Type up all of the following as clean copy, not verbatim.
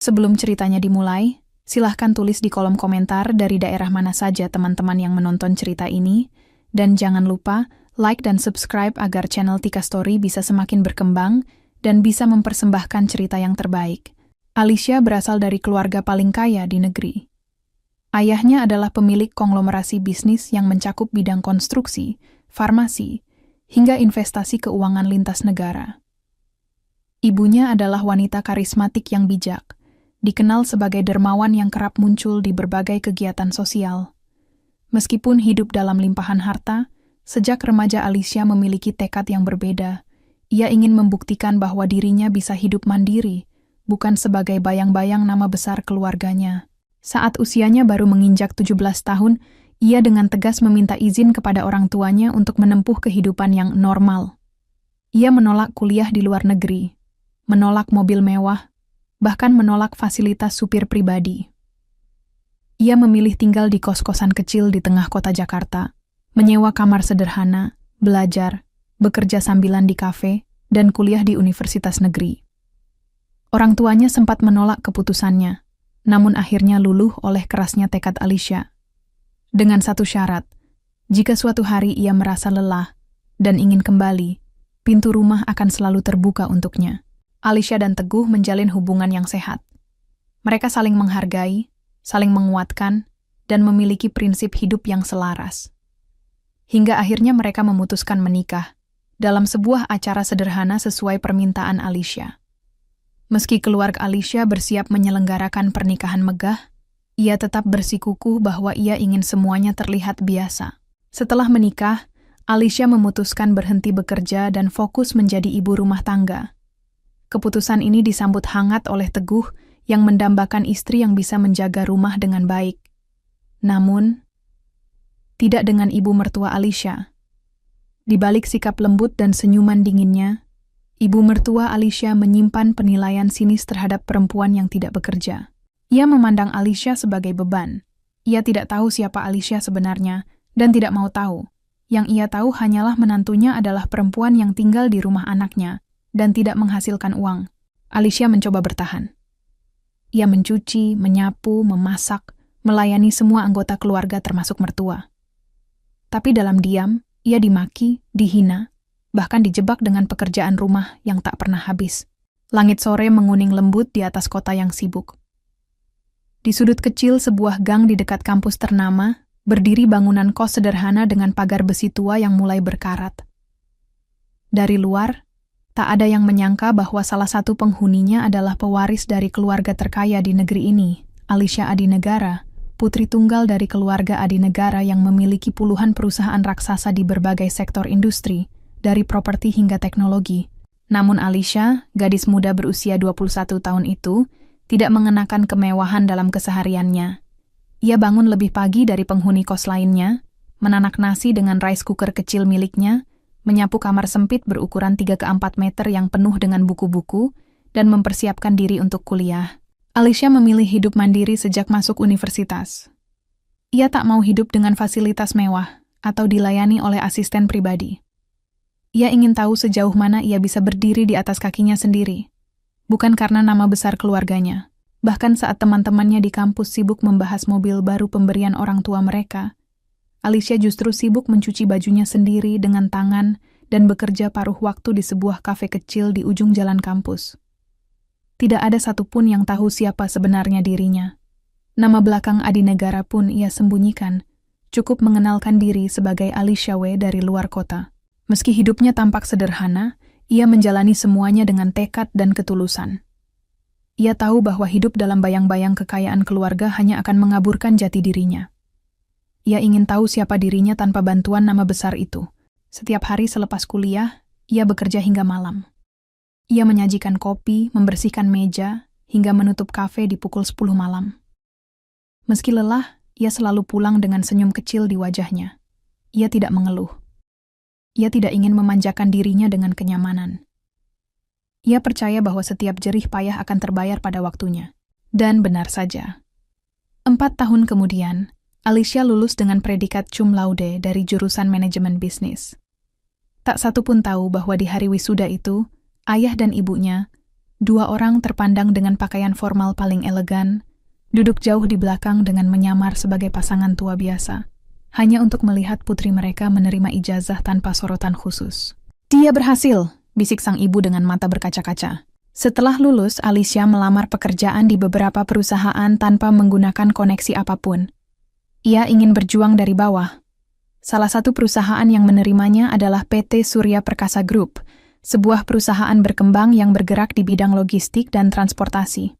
Sebelum ceritanya dimulai, silahkan tulis di kolom komentar dari daerah mana saja teman-teman yang menonton cerita ini, dan jangan lupa like dan subscribe agar channel Tika Story bisa semakin berkembang dan bisa mempersembahkan cerita yang terbaik. Alicia berasal dari keluarga paling kaya di negeri. Ayahnya adalah pemilik konglomerasi bisnis yang mencakup bidang konstruksi, farmasi, hingga investasi keuangan lintas negara. Ibunya adalah wanita karismatik yang bijak, dikenal sebagai dermawan yang kerap muncul di berbagai kegiatan sosial. Meskipun hidup dalam limpahan harta, sejak remaja Alicia memiliki tekad yang berbeda. Ia ingin membuktikan bahwa dirinya bisa hidup mandiri, bukan sebagai bayang-bayang nama besar keluarganya. Saat usianya baru menginjak 17 tahun, ia dengan tegas meminta izin kepada orang tuanya untuk menempuh kehidupan yang normal. Ia menolak kuliah di luar negeri, menolak mobil mewah, bahkan menolak fasilitas supir pribadi. Ia memilih tinggal di kos-kosan kecil di tengah kota Jakarta, menyewa kamar sederhana, belajar, bekerja sambilan di kafe, dan kuliah di universitas negeri. Orang tuanya sempat menolak keputusannya, namun akhirnya luluh oleh kerasnya tekad Alicia. Dengan satu syarat, jika suatu hari ia merasa lelah dan ingin kembali, pintu rumah akan selalu terbuka untuknya. Alicia dan Teguh menjalin hubungan yang sehat. Mereka saling menghargai, saling menguatkan, dan memiliki prinsip hidup yang selaras. Hingga akhirnya mereka memutuskan menikah dalam sebuah acara sederhana sesuai permintaan Alicia. Meski keluarga Alicia bersiap menyelenggarakan pernikahan megah, ia tetap bersikukuh bahwa ia ingin semuanya terlihat biasa. Setelah menikah, Alicia memutuskan berhenti bekerja dan fokus menjadi ibu rumah tangga. Keputusan ini disambut hangat oleh Teguh yang mendambakan istri yang bisa menjaga rumah dengan baik. Namun, tidak dengan ibu mertua Alicia. Di balik sikap lembut dan senyuman dinginnya, ibu mertua Alicia menyimpan penilaian sinis terhadap perempuan yang tidak bekerja. Ia memandang Alicia sebagai beban. Ia tidak tahu siapa Alicia sebenarnya dan tidak mau tahu. Yang ia tahu hanyalah menantunya adalah perempuan yang tinggal di rumah anaknya dan tidak menghasilkan uang. Alicia mencoba bertahan. Ia mencuci, menyapu, memasak, melayani semua anggota keluarga termasuk mertua. Tapi dalam diam, ia dimaki, dihina, bahkan dijebak dengan pekerjaan rumah yang tak pernah habis. Langit sore menguning lembut di atas kota yang sibuk. Di sudut kecil sebuah gang di dekat kampus ternama, berdiri bangunan kos sederhana dengan pagar besi tua yang mulai berkarat. Dari luar, tak ada yang menyangka bahwa salah satu penghuninya adalah pewaris dari keluarga terkaya di negeri ini, Alicia Adinegara, putri tunggal dari keluarga Adinegara yang memiliki puluhan perusahaan raksasa di berbagai sektor industri, dari properti hingga teknologi. Namun Alicia, gadis muda berusia 21 tahun itu, tidak mengenakan kemewahan dalam kesehariannya. Ia bangun lebih pagi dari penghuni kos lainnya, menanak nasi dengan rice cooker kecil miliknya, menyapu kamar sempit berukuran 3x4 meter yang penuh dengan buku-buku, dan mempersiapkan diri untuk kuliah. Alicia memilih hidup mandiri sejak masuk universitas. Ia tak mau hidup dengan fasilitas mewah atau dilayani oleh asisten pribadi. Ia ingin tahu sejauh mana ia bisa berdiri di atas kakinya sendiri. Bukan karena nama besar keluarganya. Bahkan saat teman-temannya di kampus sibuk membahas mobil baru pemberian orang tua mereka, Alicia justru sibuk mencuci bajunya sendiri dengan tangan dan bekerja paruh waktu di sebuah kafe kecil di ujung jalan kampus. Tidak ada satupun yang tahu siapa sebenarnya dirinya. Nama belakang Adinegara pun ia sembunyikan, cukup mengenalkan diri sebagai Alicia W. dari luar kota. Meski hidupnya tampak sederhana, ia menjalani semuanya dengan tekad dan ketulusan. Ia tahu bahwa hidup dalam bayang-bayang kekayaan keluarga hanya akan mengaburkan jati dirinya. Ia ingin tahu siapa dirinya tanpa bantuan nama besar itu. Setiap hari selepas kuliah, ia bekerja hingga malam. Ia menyajikan kopi, membersihkan meja, hingga menutup kafe di pukul 10 malam. Meski lelah, ia selalu pulang dengan senyum kecil di wajahnya. Ia tidak mengeluh. Ia tidak ingin memanjakan dirinya dengan kenyamanan. Ia percaya bahwa setiap jerih payah akan terbayar pada waktunya. Dan benar saja. 4 tahun kemudian, Alicia lulus dengan predikat cum laude dari jurusan manajemen bisnis. Tak satu pun tahu bahwa di hari wisuda itu, ayah dan ibunya, Dua orang terpandang dengan pakaian formal paling elegan, duduk jauh di belakang dengan menyamar sebagai pasangan tua biasa, hanya untuk melihat putri mereka menerima ijazah tanpa sorotan khusus. "Dia berhasil," bisik sang ibu dengan mata berkaca-kaca. Setelah lulus, Alicia melamar pekerjaan di beberapa perusahaan tanpa menggunakan koneksi apapun. Ia ingin berjuang dari bawah. Salah satu perusahaan yang menerimanya adalah PT Surya Perkasa Group, sebuah perusahaan berkembang yang bergerak di bidang logistik dan transportasi.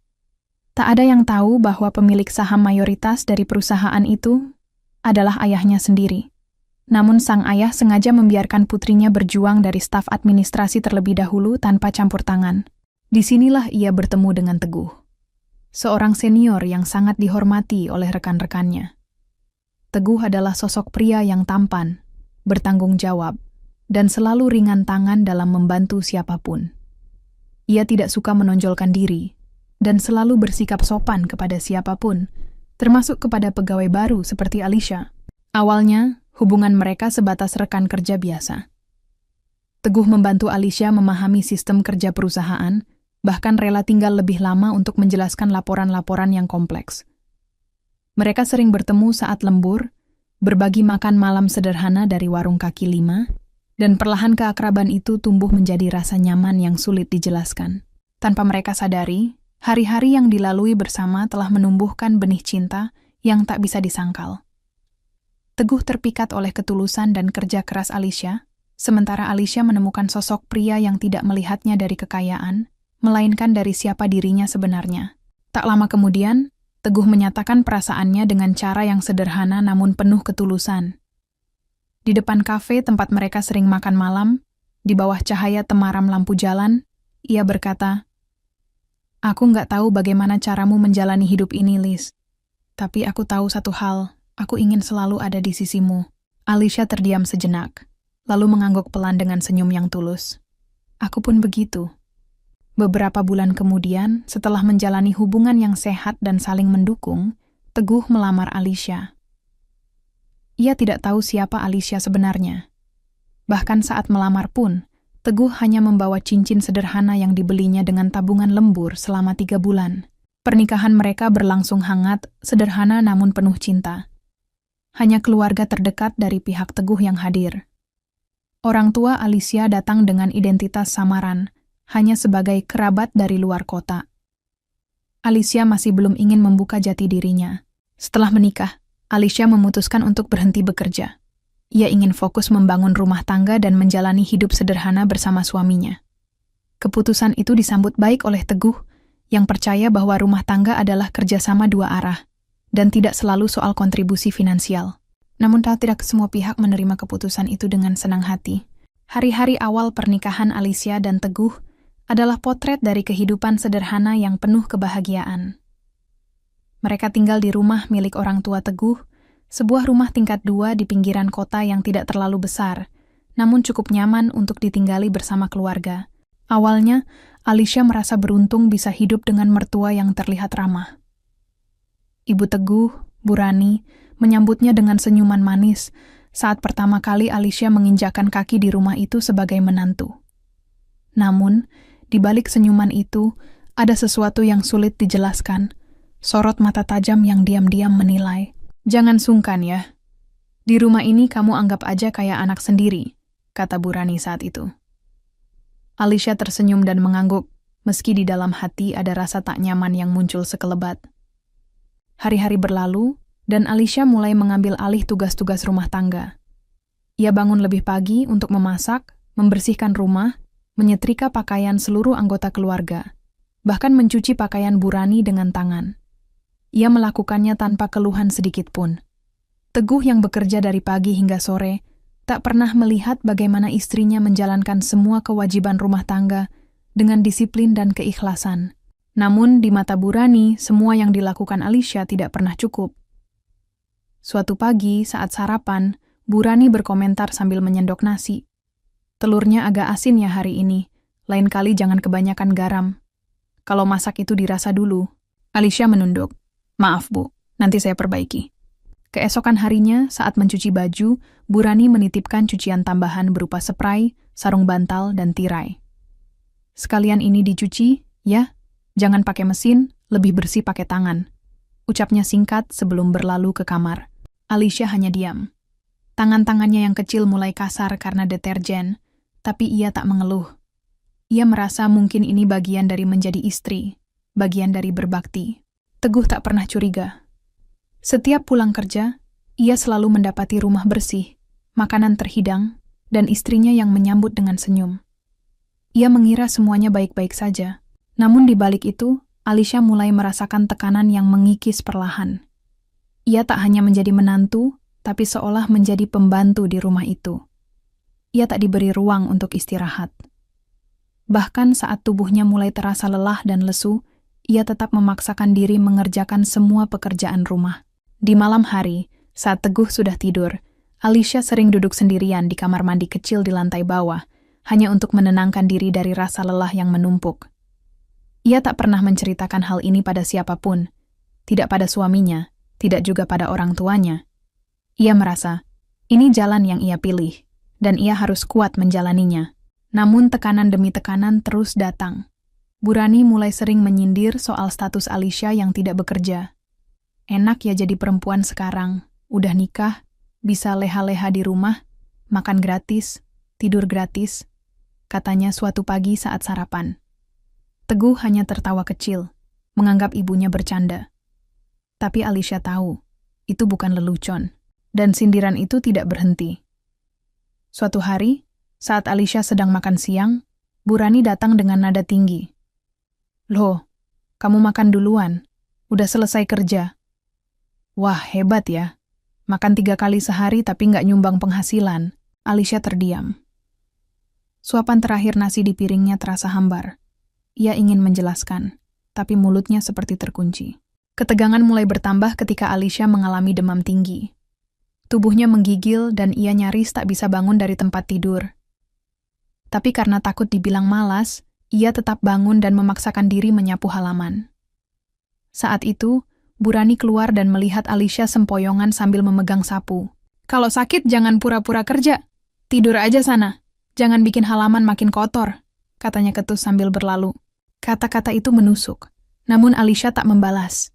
Tak ada yang tahu bahwa pemilik saham mayoritas dari perusahaan itu adalah ayahnya sendiri. Namun sang ayah sengaja membiarkan putrinya berjuang dari staf administrasi terlebih dahulu tanpa campur tangan. Disinilah ia bertemu dengan Teguh, seorang senior yang sangat dihormati oleh rekan-rekannya. Teguh adalah sosok pria yang tampan, bertanggung jawab, dan selalu ringan tangan dalam membantu siapapun. Ia tidak suka menonjolkan diri, dan selalu bersikap sopan kepada siapapun, termasuk kepada pegawai baru seperti Alicia. Awalnya, hubungan mereka sebatas rekan kerja biasa. Teguh membantu Alicia memahami sistem kerja perusahaan, bahkan rela tinggal lebih lama untuk menjelaskan laporan-laporan yang kompleks. Mereka sering bertemu saat lembur, berbagi makan malam sederhana dari warung kaki lima, dan perlahan keakraban itu tumbuh menjadi rasa nyaman yang sulit dijelaskan. Tanpa mereka sadari, hari-hari yang dilalui bersama telah menumbuhkan benih cinta yang tak bisa disangkal. Teguh terpikat oleh ketulusan dan kerja keras Alicia, sementara Alicia menemukan sosok pria yang tidak melihatnya dari kekayaan, melainkan dari siapa dirinya sebenarnya. Tak lama kemudian, Teguh menyatakan perasaannya dengan cara yang sederhana namun penuh ketulusan. Di depan kafe tempat mereka sering makan malam, di bawah cahaya temaram lampu jalan, ia berkata, "Aku nggak tahu bagaimana caramu menjalani hidup ini, Liz. Tapi aku tahu satu hal, aku ingin selalu ada di sisimu." Alicia terdiam sejenak, lalu mengangguk pelan dengan senyum yang tulus. "Aku pun begitu." Beberapa bulan kemudian, setelah menjalani hubungan yang sehat dan saling mendukung, Teguh melamar Alicia. Ia tidak tahu siapa Alicia sebenarnya. Bahkan saat melamar pun, Teguh hanya membawa cincin sederhana yang dibelinya dengan tabungan lembur selama 3 bulan. Pernikahan mereka berlangsung hangat, sederhana namun penuh cinta. Hanya keluarga terdekat dari pihak Teguh yang hadir. Orang tua Alicia datang dengan identitas samaran, hanya sebagai kerabat dari luar kota. Alicia masih belum ingin membuka jati dirinya. Setelah menikah, Alicia memutuskan untuk berhenti bekerja. Ia ingin fokus membangun rumah tangga dan menjalani hidup sederhana bersama suaminya. Keputusan itu disambut baik oleh Teguh, yang percaya bahwa rumah tangga adalah kerjasama dua arah, dan tidak selalu soal kontribusi finansial. Namun tidak semua pihak menerima keputusan itu dengan senang hati. Hari-hari awal pernikahan Alicia dan Teguh adalah potret dari kehidupan sederhana yang penuh kebahagiaan. Mereka tinggal di rumah milik orang tua Teguh, sebuah rumah tingkat 2 di pinggiran kota yang tidak terlalu besar, namun cukup nyaman untuk ditinggali bersama keluarga. Awalnya, Alicia merasa beruntung bisa hidup dengan mertua yang terlihat ramah. Ibu Teguh, Bu Rani, menyambutnya dengan senyuman manis saat pertama kali Alicia menginjakkan kaki di rumah itu sebagai menantu. Namun, di balik senyuman itu, ada sesuatu yang sulit dijelaskan. Sorot mata tajam yang diam-diam menilai. "Jangan sungkan ya. Di rumah ini kamu anggap aja kayak anak sendiri," kata Bu Rani saat itu. Alicia tersenyum dan mengangguk, meski di dalam hati ada rasa tak nyaman yang muncul sekelebat. Hari-hari berlalu, dan Alicia mulai mengambil alih tugas-tugas rumah tangga. Ia bangun lebih pagi untuk memasak, membersihkan rumah, menyetrika pakaian seluruh anggota keluarga, bahkan mencuci pakaian Bu Rani dengan tangan. Ia melakukannya tanpa keluhan sedikit pun. Teguh yang bekerja dari pagi hingga sore, tak pernah melihat bagaimana istrinya menjalankan semua kewajiban rumah tangga dengan disiplin dan keikhlasan. Namun di mata Bu Rani, semua yang dilakukan Alicia tidak pernah cukup. Suatu pagi saat sarapan, Bu Rani berkomentar sambil menyendok nasi. "Telurnya agak asin ya hari ini, lain kali jangan kebanyakan garam. Kalau masak itu dirasa dulu." Alicia menunduk. "Maaf Bu, nanti saya perbaiki." Keesokan harinya, saat mencuci baju, Bu Rani menitipkan cucian tambahan berupa spray, sarung bantal, dan tirai. Sekalian ini dicuci, Ya, jangan pakai mesin, lebih bersih pakai tangan. Ucapnya singkat sebelum berlalu ke kamar. Alicia hanya diam. Tangan-tangannya yang kecil mulai kasar karena deterjen, tapi ia tak mengeluh. Ia merasa mungkin ini bagian dari menjadi istri, bagian dari berbakti. Teguh tak pernah curiga. Setiap pulang kerja, ia selalu mendapati rumah bersih, makanan terhidang, dan istrinya yang menyambut dengan senyum. Ia mengira semuanya baik-baik saja. Namun di balik itu, Alicia mulai merasakan tekanan yang mengikis perlahan. Ia tak hanya menjadi menantu, tapi seolah menjadi pembantu di rumah itu. Ia tak diberi ruang untuk istirahat. Bahkan saat tubuhnya mulai terasa lelah dan lesu, ia tetap memaksakan diri mengerjakan semua pekerjaan rumah. Di malam hari, saat Teguh sudah tidur, Alicia sering duduk sendirian di kamar mandi kecil di lantai bawah, hanya untuk menenangkan diri dari rasa lelah yang menumpuk. Ia tak pernah menceritakan hal ini pada siapapun, tidak pada suaminya, tidak juga pada orang tuanya. Ia merasa, ini jalan yang ia pilih, dan ia harus kuat menjalaninya. Namun tekanan demi tekanan terus datang. Bu Rani mulai sering menyindir soal status Alicia yang tidak bekerja. Enak ya jadi perempuan sekarang, udah nikah, bisa leha-leha di rumah, makan gratis, tidur gratis, katanya suatu pagi saat sarapan. Teguh hanya tertawa kecil, menganggap ibunya bercanda. Tapi Alicia tahu, itu bukan lelucon. Dan sindiran itu tidak berhenti. Suatu hari, saat Alicia sedang makan siang, Bu Rani datang dengan nada tinggi. "Loh, kamu makan duluan. Udah selesai kerja." "Wah, hebat ya. Makan 3 kali sehari tapi nggak nyumbang penghasilan." Alicia terdiam. Suapan terakhir nasi di piringnya terasa hambar. Ia ingin menjelaskan, tapi mulutnya seperti terkunci. Ketegangan mulai bertambah ketika Alicia mengalami demam tinggi. Tubuhnya menggigil dan ia nyaris tak bisa bangun dari tempat tidur. Tapi karena takut dibilang malas, ia tetap bangun dan memaksakan diri menyapu halaman. Saat itu, Bu Rani keluar dan melihat Alicia sempoyongan sambil memegang sapu. "Kalau sakit jangan pura-pura kerja. Tidur aja sana. Jangan bikin halaman makin kotor," katanya ketus sambil berlalu. Kata-kata itu menusuk, namun Alicia tak membalas.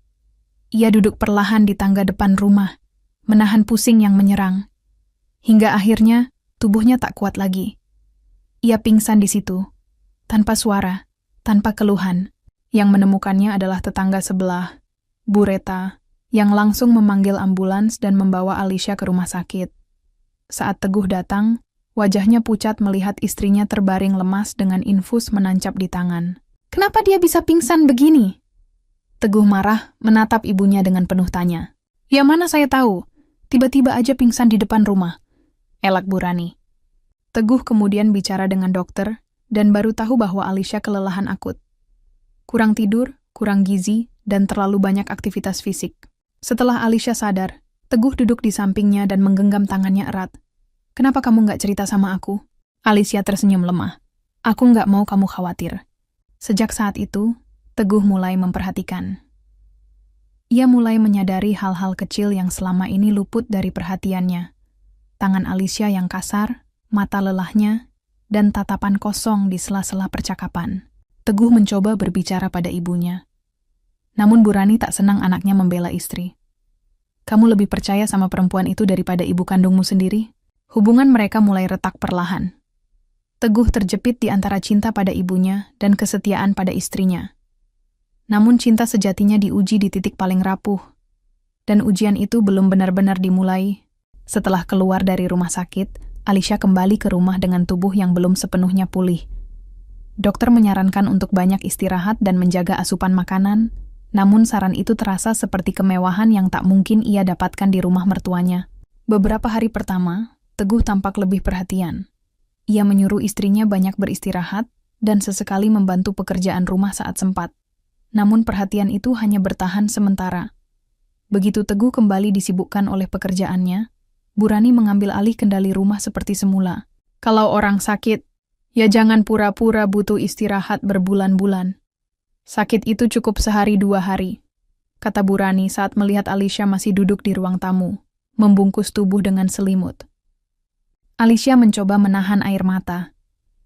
Ia duduk perlahan di tangga depan rumah, menahan pusing yang menyerang. Hingga akhirnya, tubuhnya tak kuat lagi. Ia pingsan di situ, tanpa suara, tanpa keluhan. Yang menemukannya adalah tetangga sebelah, Bu Reta, yang langsung memanggil ambulans dan membawa Alicia ke rumah sakit. Saat Teguh datang, wajahnya pucat melihat istrinya terbaring lemas dengan infus menancap di tangan. "Kenapa dia bisa pingsan begini?" Teguh marah menatap ibunya dengan penuh tanya. "Ya mana saya tahu? Tiba-tiba aja pingsan di depan rumah," elak Bu Rani. Teguh kemudian bicara dengan dokter dan baru tahu bahwa Alicia kelelahan akut. Kurang tidur, kurang gizi, dan terlalu banyak aktivitas fisik. Setelah Alicia sadar, Teguh duduk di sampingnya dan menggenggam tangannya erat. "Kenapa kamu nggak cerita sama aku?" Alicia tersenyum lemah. "Aku nggak mau kamu khawatir." Sejak saat itu, Teguh mulai memperhatikan. Ia mulai menyadari hal-hal kecil yang selama ini luput dari perhatiannya. Tangan Alicia yang kasar, mata lelahnya, dan tatapan kosong di sela-sela percakapan. Teguh mencoba berbicara pada ibunya. Namun Bu Rani tak senang anaknya membela istri. "Kamu lebih percaya sama perempuan itu daripada ibu kandungmu sendiri?" Hubungan mereka mulai retak perlahan. Teguh terjepit di antara cinta pada ibunya dan kesetiaan pada istrinya. Namun cinta sejatinya diuji di titik paling rapuh. Dan ujian itu belum benar-benar dimulai. Setelah keluar dari rumah sakit, Alicia kembali ke rumah dengan tubuh yang belum sepenuhnya pulih. Dokter menyarankan untuk banyak istirahat dan menjaga asupan makanan, namun saran itu terasa seperti kemewahan yang tak mungkin ia dapatkan di rumah mertuanya. Beberapa hari pertama, Teguh tampak lebih perhatian. Ia menyuruh istrinya banyak beristirahat dan sesekali membantu pekerjaan rumah saat sempat. Namun perhatian itu hanya bertahan sementara. Begitu Teguh kembali disibukkan oleh pekerjaannya, Bu Rani mengambil alih kendali rumah seperti semula. "Kalau orang sakit, ya jangan pura-pura butuh istirahat berbulan-bulan. Sakit itu cukup 1-2 hari," kata Bu Rani saat melihat Alicia masih duduk di ruang tamu, membungkus tubuh dengan selimut. Alicia mencoba menahan air mata.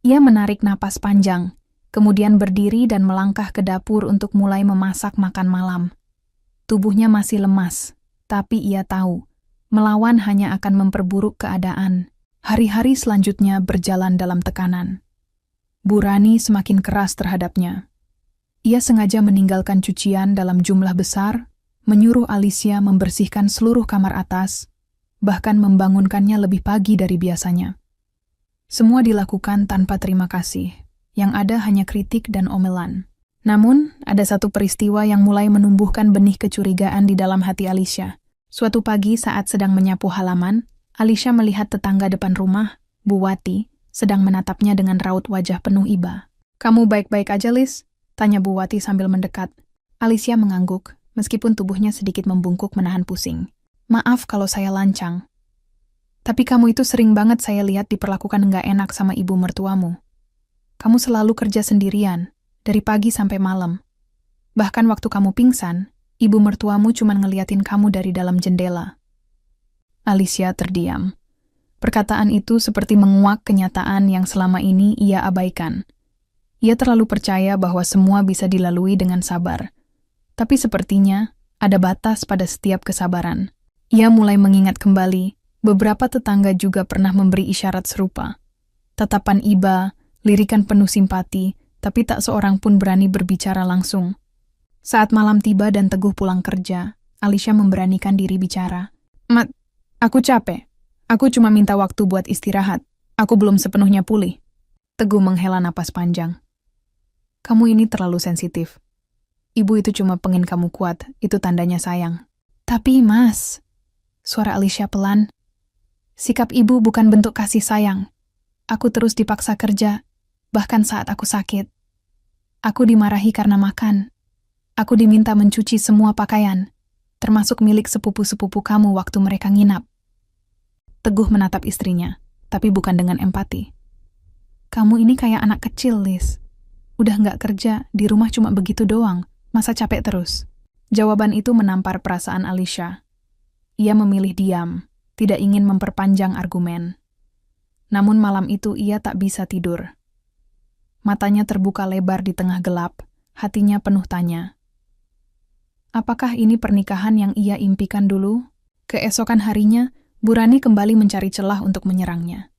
Ia menarik napas panjang, kemudian berdiri dan melangkah ke dapur untuk mulai memasak makan malam. Tubuhnya masih lemas, tapi ia tahu, melawan hanya akan memperburuk keadaan. Hari-hari selanjutnya berjalan dalam tekanan. Bu Rani semakin keras terhadapnya. Ia sengaja meninggalkan cucian dalam jumlah besar, menyuruh Alicia membersihkan seluruh kamar atas, bahkan membangunkannya lebih pagi dari biasanya. Semua dilakukan tanpa terima kasih, yang ada hanya kritik dan omelan. Namun, ada satu peristiwa yang mulai menumbuhkan benih kecurigaan di dalam hati Alicia. Suatu pagi saat sedang menyapu halaman, Alicia melihat tetangga depan rumah, Bu Wati, sedang menatapnya dengan raut wajah penuh iba. "Kamu baik-baik aja, Lis?" tanya Bu Wati sambil mendekat. Alicia mengangguk, meskipun tubuhnya sedikit membungkuk menahan pusing. "Maaf kalau saya lancang. Tapi kamu itu sering banget saya lihat diperlakukan nggak enak sama ibu mertuamu. Kamu selalu kerja sendirian, dari pagi sampai malam. Bahkan waktu kamu pingsan, ibu mertuamu cuma ngeliatin kamu dari dalam jendela." Alicia terdiam. Perkataan itu seperti menguak kenyataan yang selama ini ia abaikan. Ia terlalu percaya bahwa semua bisa dilalui dengan sabar. Tapi sepertinya ada batas pada setiap kesabaran. Ia mulai mengingat kembali, beberapa tetangga juga pernah memberi isyarat serupa. Tatapan iba, lirikan penuh simpati, tapi tak seorang pun berani berbicara langsung. Saat malam tiba dan Teguh pulang kerja, Alicia memberanikan diri bicara. "Mat, aku capek. Aku cuma minta waktu buat istirahat. Aku belum sepenuhnya pulih." Teguh menghela napas panjang. "Kamu ini terlalu sensitif. Ibu itu cuma pengen kamu kuat, itu tandanya sayang." "Tapi, Mas," suara Alicia pelan, "sikap ibu bukan bentuk kasih sayang. Aku terus dipaksa kerja, bahkan saat aku sakit. Aku dimarahi karena makan. Aku diminta mencuci semua pakaian, termasuk milik sepupu-sepupu kamu waktu mereka nginap." Teguh menatap istrinya, tapi bukan dengan empati. "Kamu ini kayak anak kecil, Lis. Udah nggak kerja, di rumah cuma begitu doang, masa capek terus?" Jawaban itu menampar perasaan Alicia. Ia memilih diam, tidak ingin memperpanjang argumen. Namun malam itu ia tak bisa tidur. Matanya terbuka lebar di tengah gelap, hatinya penuh tanya. Apakah ini pernikahan yang ia impikan dulu? Keesokan harinya, Bu Rani kembali mencari celah untuk menyerangnya.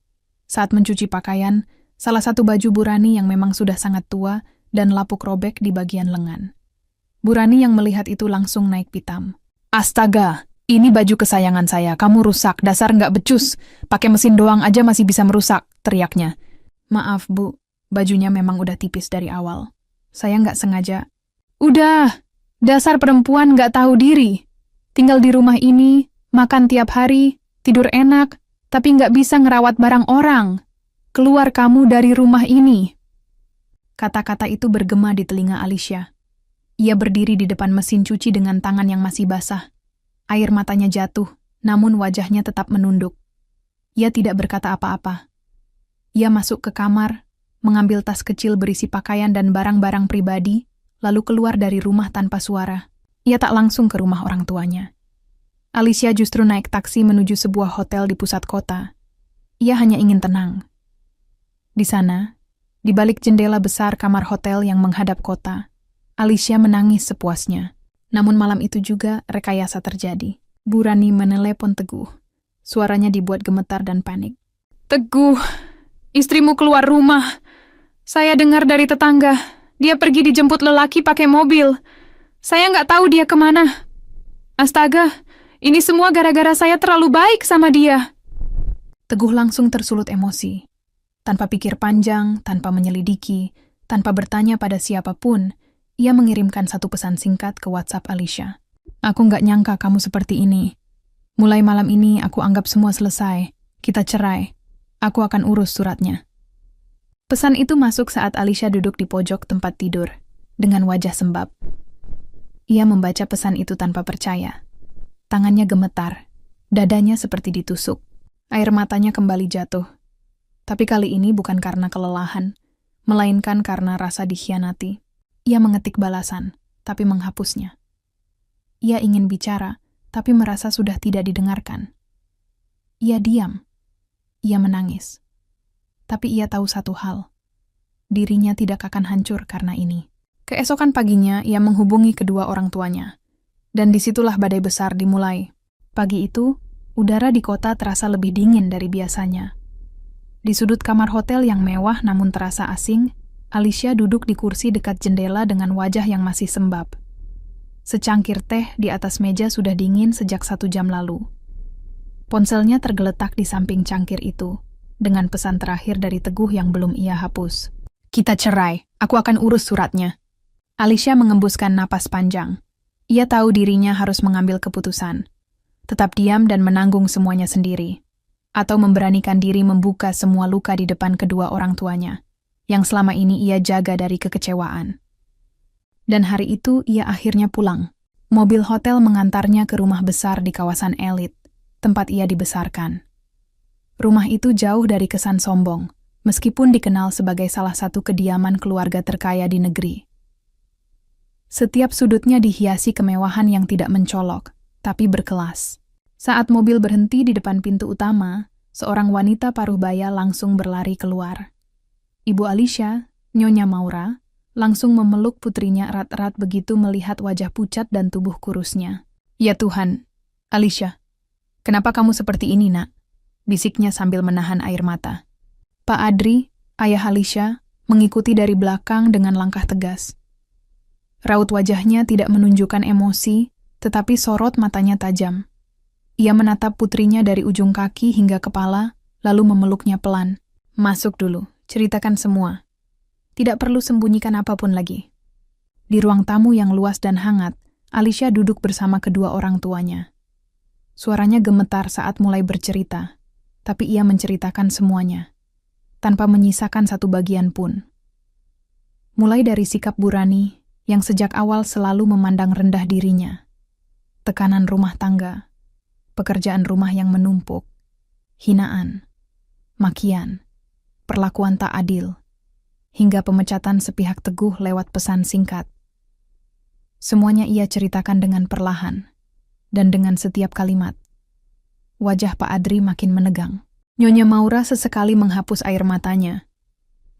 Saat mencuci pakaian, salah satu baju Bu Rani yang memang sudah sangat tua dan lapuk robek di bagian lengan. Bu Rani yang melihat itu langsung naik pitam. "Astaga! Ini baju kesayangan saya, kamu rusak, dasar nggak becus. Pakai mesin doang aja masih bisa merusak," teriaknya. "Maaf, Bu, bajunya memang udah tipis dari awal. Saya nggak sengaja." "Udah, dasar perempuan nggak tahu diri. Tinggal di rumah ini, makan tiap hari, tidur enak, tapi nggak bisa ngerawat barang orang. Keluar kamu dari rumah ini." Kata-kata itu bergema di telinga Alicia. Ia berdiri di depan mesin cuci dengan tangan yang masih basah. Air matanya jatuh, namun wajahnya tetap menunduk. Ia tidak berkata apa-apa. Ia masuk ke kamar, mengambil tas kecil berisi pakaian dan barang-barang pribadi, lalu keluar dari rumah tanpa suara. Ia tak langsung ke rumah orang tuanya. Alicia justru naik taksi menuju sebuah hotel di pusat kota. Ia hanya ingin tenang. Di sana, di balik jendela besar kamar hotel yang menghadap kota, Alicia menangis sepuasnya. Namun malam itu juga rekayasa terjadi. Bu Rani menelepon Teguh. Suaranya dibuat gemetar dan panik. "Teguh, istrimu keluar rumah. Saya dengar dari tetangga, dia pergi dijemput lelaki pakai mobil. Saya nggak tahu dia kemana. Astaga, ini semua gara-gara saya terlalu baik sama dia." Teguh langsung tersulut emosi. Tanpa pikir panjang, tanpa menyelidiki, tanpa bertanya pada siapapun, ia mengirimkan satu pesan singkat ke WhatsApp Alicia. "Aku nggak nyangka kamu seperti ini. Mulai malam ini aku anggap semua selesai. Kita cerai. Aku akan urus suratnya." Pesan itu masuk saat Alicia duduk di pojok tempat tidur, dengan wajah sembab. Ia membaca pesan itu tanpa percaya. Tangannya gemetar, dadanya seperti ditusuk. Air matanya kembali jatuh. Tapi kali ini bukan karena kelelahan, melainkan karena rasa dikhianati. Ia mengetik balasan, tapi menghapusnya. Ia ingin bicara, tapi merasa sudah tidak didengarkan. Ia diam. Ia menangis. Tapi ia tahu satu hal. dirinya tidak akan hancur karena ini. Keesokan paginya, ia menghubungi kedua orang tuanya. Dan disitulah badai besar dimulai. Pagi itu, udara di kota terasa lebih dingin dari biasanya. Di sudut kamar hotel yang mewah namun terasa asing, Alicia duduk di kursi dekat jendela dengan wajah yang masih sembab. Secangkir teh di atas meja sudah dingin sejak 1 jam lalu. Ponselnya tergeletak di samping cangkir itu, dengan pesan terakhir dari Teguh yang belum ia hapus. "Kita cerai, aku akan urus suratnya." Alicia mengembuskan napas panjang. Ia tahu dirinya harus mengambil keputusan. Tetap diam dan menanggung semuanya sendiri. Atau memberanikan diri membuka semua luka di depan kedua orang tuanya, yang selama ini ia jaga dari kekecewaan. Dan hari itu ia akhirnya pulang. Mobil hotel mengantarnya ke rumah besar di kawasan elit, tempat ia dibesarkan. Rumah itu jauh dari kesan sombong, meskipun dikenal sebagai salah satu kediaman keluarga terkaya di negeri. Setiap sudutnya dihiasi kemewahan yang tidak mencolok, tapi berkelas. Saat mobil berhenti di depan pintu utama, seorang wanita paruh baya langsung berlari keluar. Ibu Alicia, Nyonya Maura, langsung memeluk putrinya erat-erat begitu melihat wajah pucat dan tubuh kurusnya. "Ya Tuhan, Alicia, kenapa kamu seperti ini, Nak?" bisiknya sambil menahan air mata. Pak Adri, ayah Alicia, mengikuti dari belakang dengan langkah tegas. Raut wajahnya tidak menunjukkan emosi, tetapi sorot matanya tajam. Ia menatap putrinya dari ujung kaki hingga kepala, lalu memeluknya pelan. "Masuk dulu, ceritakan semua. Tidak perlu sembunyikan apapun lagi." Di ruang tamu yang luas dan hangat, Alicia duduk bersama kedua orang tuanya. Suaranya gemetar saat mulai bercerita, tapi ia menceritakan semuanya, tanpa menyisakan satu bagian pun. Mulai dari sikap Burani, yang sejak awal selalu memandang rendah dirinya, tekanan rumah tangga, pekerjaan rumah yang menumpuk, hinaan, makian, perlakuan tak adil, hingga pemecatan sepihak Teguh lewat pesan singkat. Semuanya ia ceritakan dengan perlahan, dan dengan setiap kalimat. Wajah Pak Adri makin menegang. Nyonya Maura sesekali menghapus air matanya.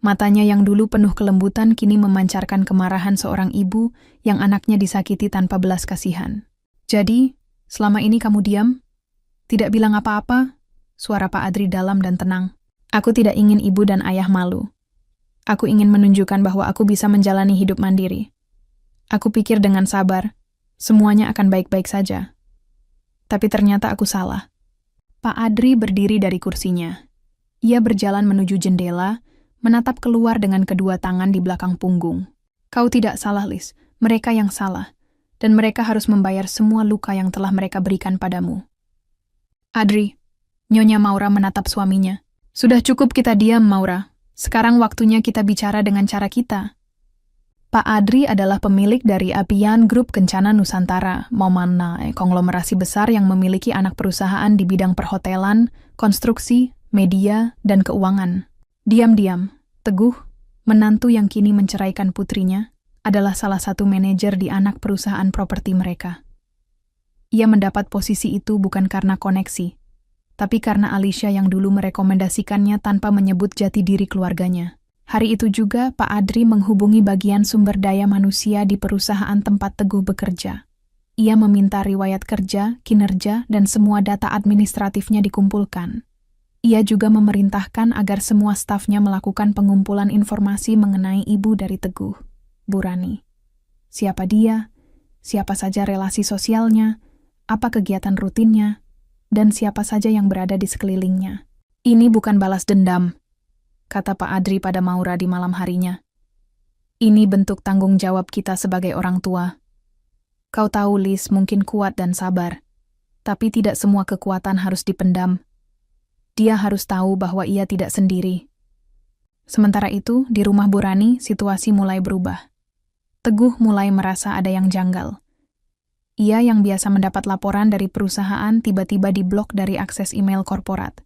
Matanya yang dulu penuh kelembutan kini memancarkan kemarahan seorang ibu yang anaknya disakiti tanpa belas kasihan. "Jadi, selama ini kamu diam? Tidak bilang apa-apa?" Suara Pak Adri dalam dan tenang. "Aku tidak ingin ibu dan ayah malu. Aku ingin menunjukkan bahwa aku bisa menjalani hidup mandiri. Aku pikir dengan sabar, semuanya akan baik-baik saja. Tapi ternyata aku salah." Pak Adri berdiri dari kursinya. Ia berjalan menuju jendela, menatap keluar dengan kedua tangan di belakang punggung. "Kau tidak salah, Lis. Mereka yang salah. Dan mereka harus membayar semua luka yang telah mereka berikan padamu." "Adri," Nyonya Maura menatap suaminya. "Sudah cukup kita diam, Maura. Sekarang waktunya kita bicara dengan cara kita." Pak Adri adalah pemilik dari Apian Group Kencana Nusantara, konglomerasi besar yang memiliki anak perusahaan di bidang perhotelan, konstruksi, media, dan keuangan. Diam-diam, Teguh, menantu yang kini menceraikan putrinya, adalah salah satu manajer di anak perusahaan properti mereka. Ia mendapat posisi itu bukan karena koneksi, tapi karena Alicia yang dulu merekomendasikannya tanpa menyebut jati diri keluarganya. Hari itu juga Pak Adri menghubungi bagian sumber daya manusia di perusahaan tempat Teguh bekerja. Ia meminta riwayat kerja, kinerja, dan semua data administratifnya dikumpulkan. Ia juga memerintahkan agar semua stafnya melakukan pengumpulan informasi mengenai ibu dari Teguh, Burani. Siapa dia, siapa saja relasi sosialnya, apa kegiatan rutinnya, dan siapa saja yang berada di sekelilingnya. "Ini bukan balas dendam," kata Pak Adri pada Maura di malam harinya. "Ini bentuk tanggung jawab kita sebagai orang tua. Kau tahu, Lis, mungkin kuat dan sabar, tapi tidak semua kekuatan harus dipendam. Dia harus tahu bahwa ia tidak sendiri." Sementara itu, di rumah Burani, situasi mulai berubah. Teguh mulai merasa ada yang janggal. Ia yang biasa mendapat laporan dari perusahaan tiba-tiba diblok dari akses email korporat.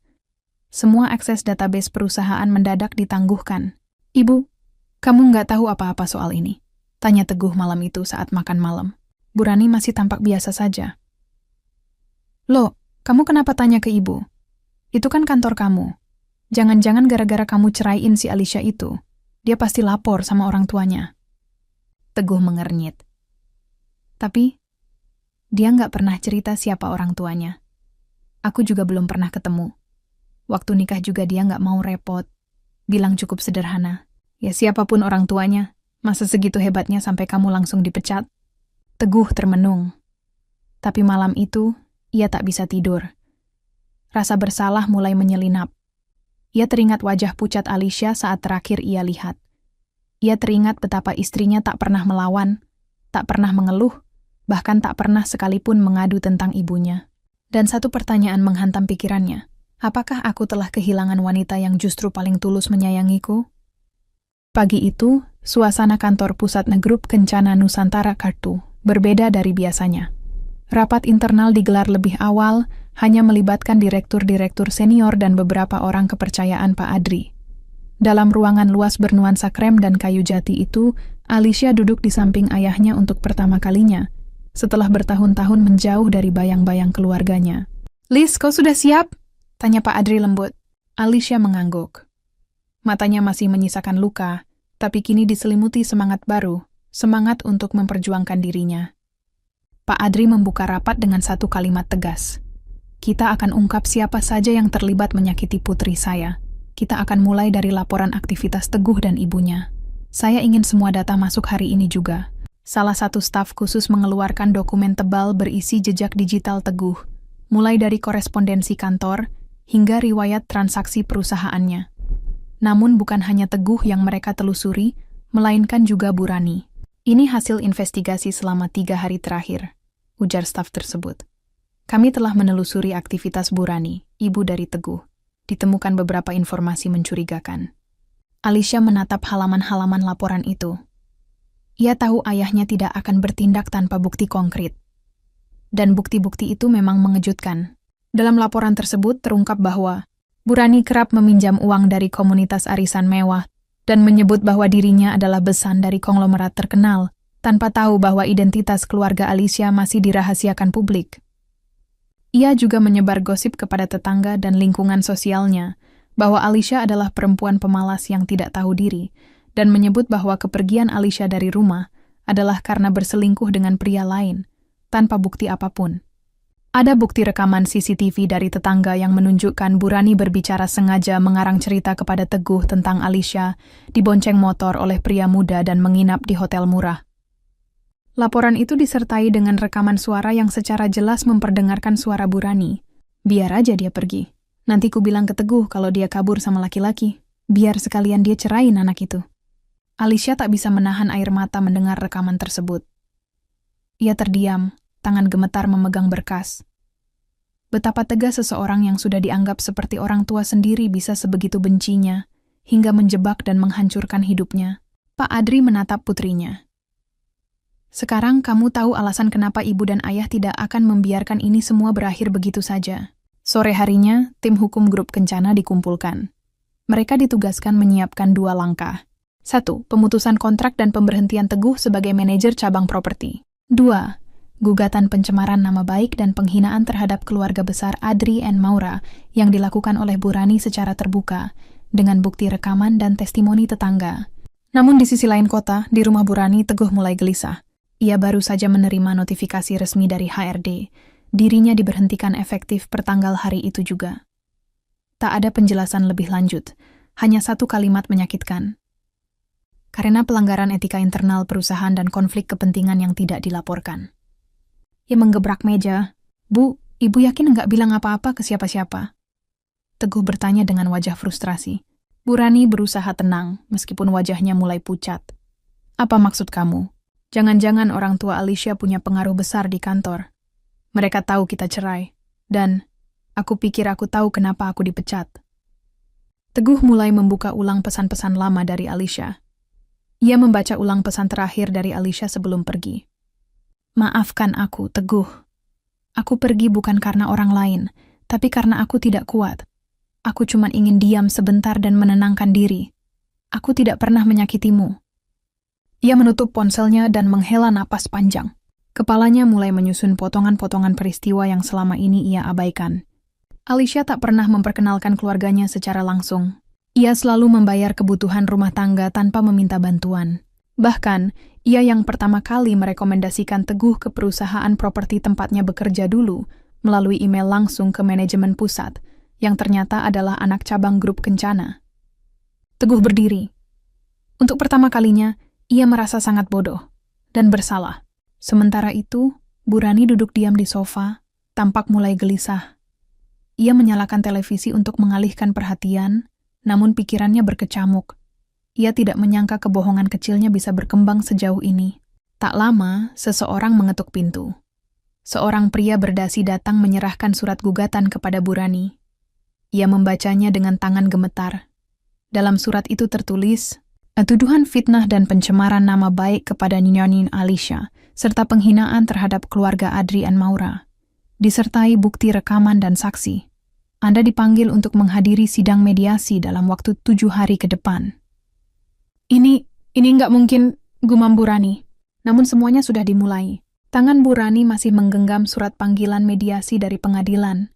Semua akses database perusahaan mendadak ditangguhkan. "Ibu, kamu nggak tahu apa-apa soal ini?" tanya Teguh malam itu saat makan malam. Burani masih tampak biasa saja. "Loh, kamu kenapa tanya ke ibu? Itu kan kantor kamu. Jangan-jangan gara-gara kamu ceraiin si Alicia itu," Dia pasti lapor sama orang tuanya. Teguh mengernyit. Tapi, dia nggak pernah cerita siapa orang tuanya. Aku juga belum pernah ketemu. Waktu nikah juga dia nggak mau repot. Bilang cukup sederhana. Ya siapapun orang tuanya, masa segitu hebatnya sampai kamu langsung dipecat? Teguh termenung. Tapi malam itu, ia tak bisa tidur. Rasa bersalah mulai menyelinap. Ia teringat wajah pucat Alicia saat terakhir ia lihat. Ia teringat betapa istrinya tak pernah melawan, tak pernah mengeluh, bahkan tak pernah sekalipun mengadu tentang ibunya. Dan satu pertanyaan menghantam pikirannya. Apakah aku telah kehilangan wanita yang justru paling tulus menyayangiku? Pagi itu, suasana kantor pusat Negrup Kencana Nusantara Kartu berbeda dari biasanya. Rapat internal digelar lebih awal, hanya melibatkan direktur-direktur senior dan beberapa orang kepercayaan Pak Adri. Dalam ruangan luas bernuansa krem dan kayu jati itu, Alicia duduk di samping ayahnya untuk pertama kalinya, setelah bertahun-tahun menjauh dari bayang-bayang keluarganya. "Lis, kau sudah siap?" tanya Pak Adri lembut. Alicia mengangguk. Matanya masih menyisakan luka, tapi kini diselimuti semangat baru, semangat untuk memperjuangkan dirinya. Pak Adri membuka rapat dengan satu kalimat tegas. "Kita akan ungkap siapa saja yang terlibat menyakiti putri saya. Kita akan mulai dari laporan aktivitas Teguh dan ibunya. Saya ingin semua data masuk hari ini juga." Salah satu staf khusus mengeluarkan dokumen tebal berisi jejak digital Teguh, mulai dari korespondensi kantor hingga riwayat transaksi perusahaannya. Namun bukan hanya Teguh yang mereka telusuri, melainkan juga Burani. "Ini hasil investigasi selama 3 hari terakhir," ujar staf tersebut. "Kami telah menelusuri aktivitas Burani, ibu dari Teguh. Ditemukan beberapa informasi mencurigakan." Alicia menatap halaman-halaman laporan itu. Ia tahu ayahnya tidak akan bertindak tanpa bukti konkret. Dan bukti-bukti itu memang mengejutkan. Dalam laporan tersebut terungkap bahwa Burani kerap meminjam uang dari komunitas arisan mewah dan menyebut bahwa dirinya adalah besan dari konglomerat terkenal, tanpa tahu bahwa identitas keluarga Alicia masih dirahasiakan publik. Ia juga menyebar gosip kepada tetangga dan lingkungan sosialnya bahwa Alicia adalah perempuan pemalas yang tidak tahu diri, dan menyebut bahwa kepergian Alicia dari rumah adalah karena berselingkuh dengan pria lain, tanpa bukti apapun. Ada bukti rekaman CCTV dari tetangga yang menunjukkan Burani berbicara sengaja mengarang cerita kepada Teguh tentang Alicia, dibonceng motor oleh pria muda dan menginap di hotel murah. Laporan itu disertai dengan rekaman suara yang secara jelas memperdengarkan suara Burani. "Biar aja dia pergi. Nanti ku bilang ke Teguh kalau dia kabur sama laki-laki. Biar sekalian dia cerain anak itu." Alicia tak bisa menahan air mata mendengar rekaman tersebut. Ia terdiam, tangan gemetar memegang berkas. Betapa tegas seseorang yang sudah dianggap seperti orang tua sendiri bisa sebegitu bencinya, hingga menjebak dan menghancurkan hidupnya. Pak Adri menatap putrinya. "Sekarang kamu tahu alasan kenapa ibu dan ayah tidak akan membiarkan ini semua berakhir begitu saja." Sore harinya, tim hukum grup Kencana dikumpulkan. Mereka ditugaskan menyiapkan 2 langkah. 1. Pemutusan kontrak dan pemberhentian Teguh sebagai manajer cabang properti. 2. Gugatan pencemaran nama baik dan penghinaan terhadap keluarga besar Adri and Maura yang dilakukan oleh Burani secara terbuka, dengan bukti rekaman dan testimoni tetangga. Namun di sisi lain kota, di rumah Burani, Teguh mulai gelisah. Ia baru saja menerima notifikasi resmi dari HRD. Dirinya diberhentikan efektif pertanggal hari itu juga. Tak ada penjelasan lebih lanjut, hanya satu kalimat menyakitkan. Karena pelanggaran etika internal perusahaan dan konflik kepentingan yang tidak dilaporkan. Ia menggebrak meja. "Bu, ibu yakin nggak bilang apa-apa ke siapa-siapa?" Teguh bertanya dengan wajah frustrasi. Burani berusaha tenang, meskipun wajahnya mulai pucat. "Apa maksud kamu? Jangan-jangan orang tua Alicia punya pengaruh besar di kantor. Mereka tahu kita cerai. Dan aku pikir aku tahu kenapa aku dipecat." Teguh mulai membuka ulang pesan-pesan lama dari Alicia. Ia membaca ulang pesan terakhir dari Alicia sebelum pergi. "Maafkan aku, Teguh. Aku pergi bukan karena orang lain, tapi karena aku tidak kuat. Aku cuma ingin diam sebentar dan menenangkan diri. Aku tidak pernah menyakitimu." Ia menutup ponselnya dan menghela napas panjang. Kepalanya mulai menyusun potongan-potongan peristiwa yang selama ini ia abaikan. Alicia tak pernah memperkenalkan keluarganya secara langsung. Ia selalu membayar kebutuhan rumah tangga tanpa meminta bantuan. Bahkan, ia yang pertama kali merekomendasikan Teguh ke perusahaan properti tempatnya bekerja dulu, melalui email langsung ke manajemen pusat, yang ternyata adalah anak cabang grup Kencana. Teguh berdiri. Untuk pertama kalinya, ia merasa sangat bodoh dan bersalah. Sementara itu, Bu Rani duduk diam di sofa, tampak mulai gelisah. Ia menyalakan televisi untuk mengalihkan perhatian, namun pikirannya berkecamuk. Ia tidak menyangka kebohongan kecilnya bisa berkembang sejauh ini. Tak lama, seseorang mengetuk pintu. Seorang pria berdasi datang menyerahkan surat gugatan kepada Bu Rani. Ia membacanya dengan tangan gemetar. Dalam surat itu tertulis, tuduhan fitnah dan pencemaran nama baik kepada Nyonya Alicia, serta penghinaan terhadap keluarga Adrian Maura, disertai bukti rekaman dan saksi. Anda dipanggil untuk menghadiri sidang mediasi dalam waktu 7 hari ke depan. Ini nggak mungkin, gumam Bu Rani. Namun semuanya sudah dimulai. Tangan Bu Rani masih menggenggam surat panggilan mediasi dari pengadilan.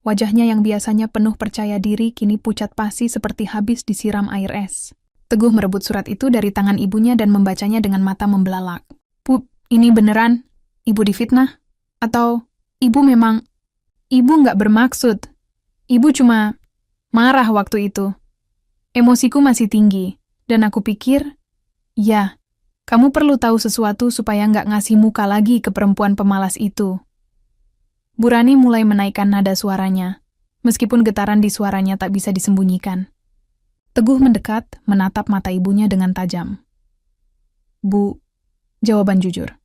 Wajahnya yang biasanya penuh percaya diri kini pucat pasi seperti habis disiram air es. Teguh merebut surat itu dari tangan ibunya dan membacanya dengan mata membelalak. "Bu, ini beneran? Ibu difitnah? Atau ibu memang... Ibu nggak bermaksud. Ibu cuma marah waktu itu. Emosiku masih tinggi, dan aku pikir, ya, kamu perlu tahu sesuatu supaya nggak ngasih muka lagi ke perempuan pemalas itu." Bu Rani mulai menaikkan nada suaranya, meskipun getaran di suaranya tak bisa disembunyikan. Teguh mendekat, menatap mata ibunya dengan tajam. "Bu, jawaban jujur.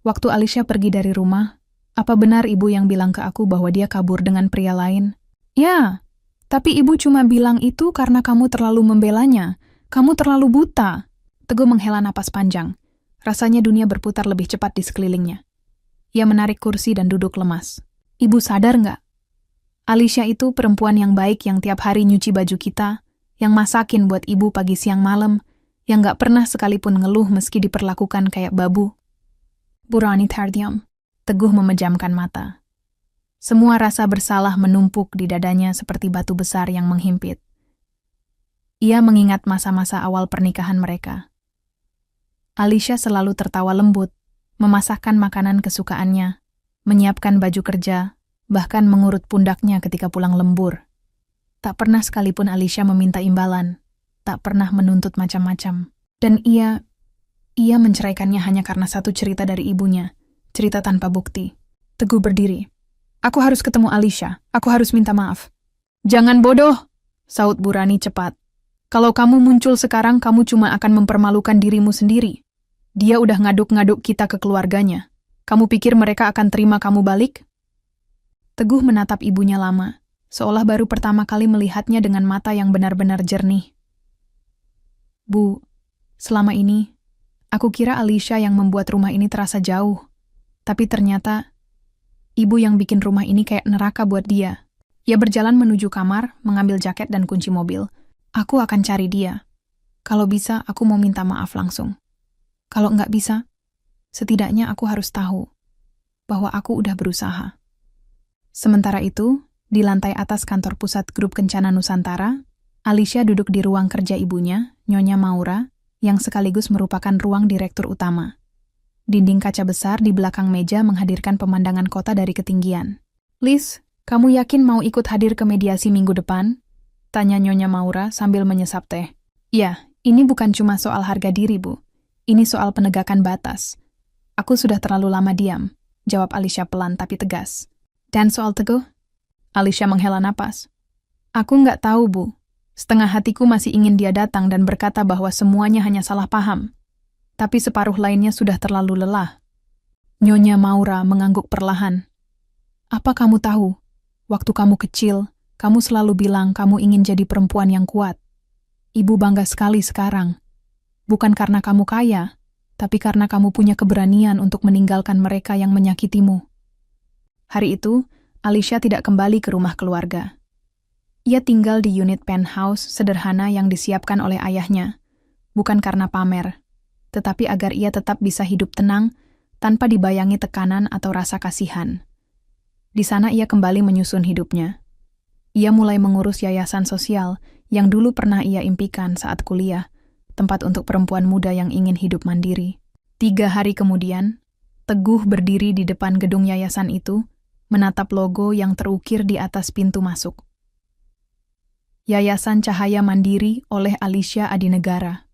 Waktu Alicia pergi dari rumah, apa benar ibu yang bilang ke aku bahwa dia kabur dengan pria lain?" "Ya, tapi ibu cuma bilang itu karena kamu terlalu membelanya. Kamu terlalu buta." Teguh menghela napas panjang. Rasanya dunia berputar lebih cepat di sekelilingnya. Ia menarik kursi dan duduk lemas. "Ibu sadar nggak? Alicia itu perempuan yang baik yang tiap hari nyuci baju kita, yang masakin buat ibu pagi siang malam, yang nggak pernah sekalipun ngeluh meski diperlakukan kayak babu." Bu Rani terdiam. Teguh memejamkan mata. Semua rasa bersalah menumpuk di dadanya seperti batu besar yang menghimpit. Ia mengingat masa-masa awal pernikahan mereka. Alicia selalu tertawa lembut, memasakkan makanan kesukaannya, menyiapkan baju kerja, bahkan mengurut pundaknya ketika pulang lembur. Tak pernah sekalipun Alicia meminta imbalan, tak pernah menuntut macam-macam. Dan ia menceraikannya hanya karena satu cerita dari ibunya, cerita tanpa bukti. Teguh berdiri. "Aku harus ketemu Alicia. Aku harus minta maaf." "Jangan bodoh," saut Bu Rani cepat. "Kalau kamu muncul sekarang, kamu cuma akan mempermalukan dirimu sendiri. Dia udah ngaduk-ngaduk kita ke keluarganya. Kamu pikir mereka akan terima kamu balik?" Teguh menatap ibunya lama, seolah baru pertama kali melihatnya dengan mata yang benar-benar jernih. "Bu, selama ini, aku kira Alicia yang membuat rumah ini terasa jauh. Tapi ternyata, ibu yang bikin rumah ini kayak neraka buat dia." Ia berjalan menuju kamar, mengambil jaket dan kunci mobil. "Aku akan cari dia. Kalau bisa, aku mau minta maaf langsung. Kalau nggak bisa, setidaknya aku harus tahu bahwa aku udah berusaha." Sementara itu, di lantai atas kantor pusat grup Kencana Nusantara, Alicia duduk di ruang kerja ibunya, Nyonya Maura, yang sekaligus merupakan ruang direktur utama. Dinding kaca besar di belakang meja menghadirkan pemandangan kota dari ketinggian. "Liz, kamu yakin mau ikut hadir ke mediasi minggu depan?" tanya Nyonya Maura sambil menyesap teh. "Ya, ini bukan cuma soal harga diri, Bu. Ini soal penegakan batas. Aku sudah terlalu lama diam," jawab Alicia pelan tapi tegas. "Dan soal Teguh?" Alicia menghela napas. "Aku nggak tahu, Bu. Setengah hatiku masih ingin dia datang dan berkata bahwa semuanya hanya salah paham. Tapi separuh lainnya sudah terlalu lelah." Nyonya Maura mengangguk perlahan. "Apa kamu tahu? Waktu kamu kecil, kamu selalu bilang kamu ingin jadi perempuan yang kuat. Ibu bangga sekali sekarang. Bukan karena kamu kaya, tapi karena kamu punya keberanian untuk meninggalkan mereka yang menyakitimu." Hari itu, Alicia tidak kembali ke rumah keluarga. Ia tinggal di unit penthouse sederhana yang disiapkan oleh ayahnya, bukan karena pamer, tetapi agar ia tetap bisa hidup tenang tanpa dibayangi tekanan atau rasa kasihan. Di sana ia kembali menyusun hidupnya. Ia mulai mengurus yayasan sosial yang dulu pernah ia impikan saat kuliah, tempat untuk perempuan muda yang ingin hidup mandiri. 3 hari kemudian, Teguh berdiri di depan gedung yayasan itu, menatap logo yang terukir di atas pintu masuk. Yayasan Cahaya Mandiri oleh Alicia Adinegara.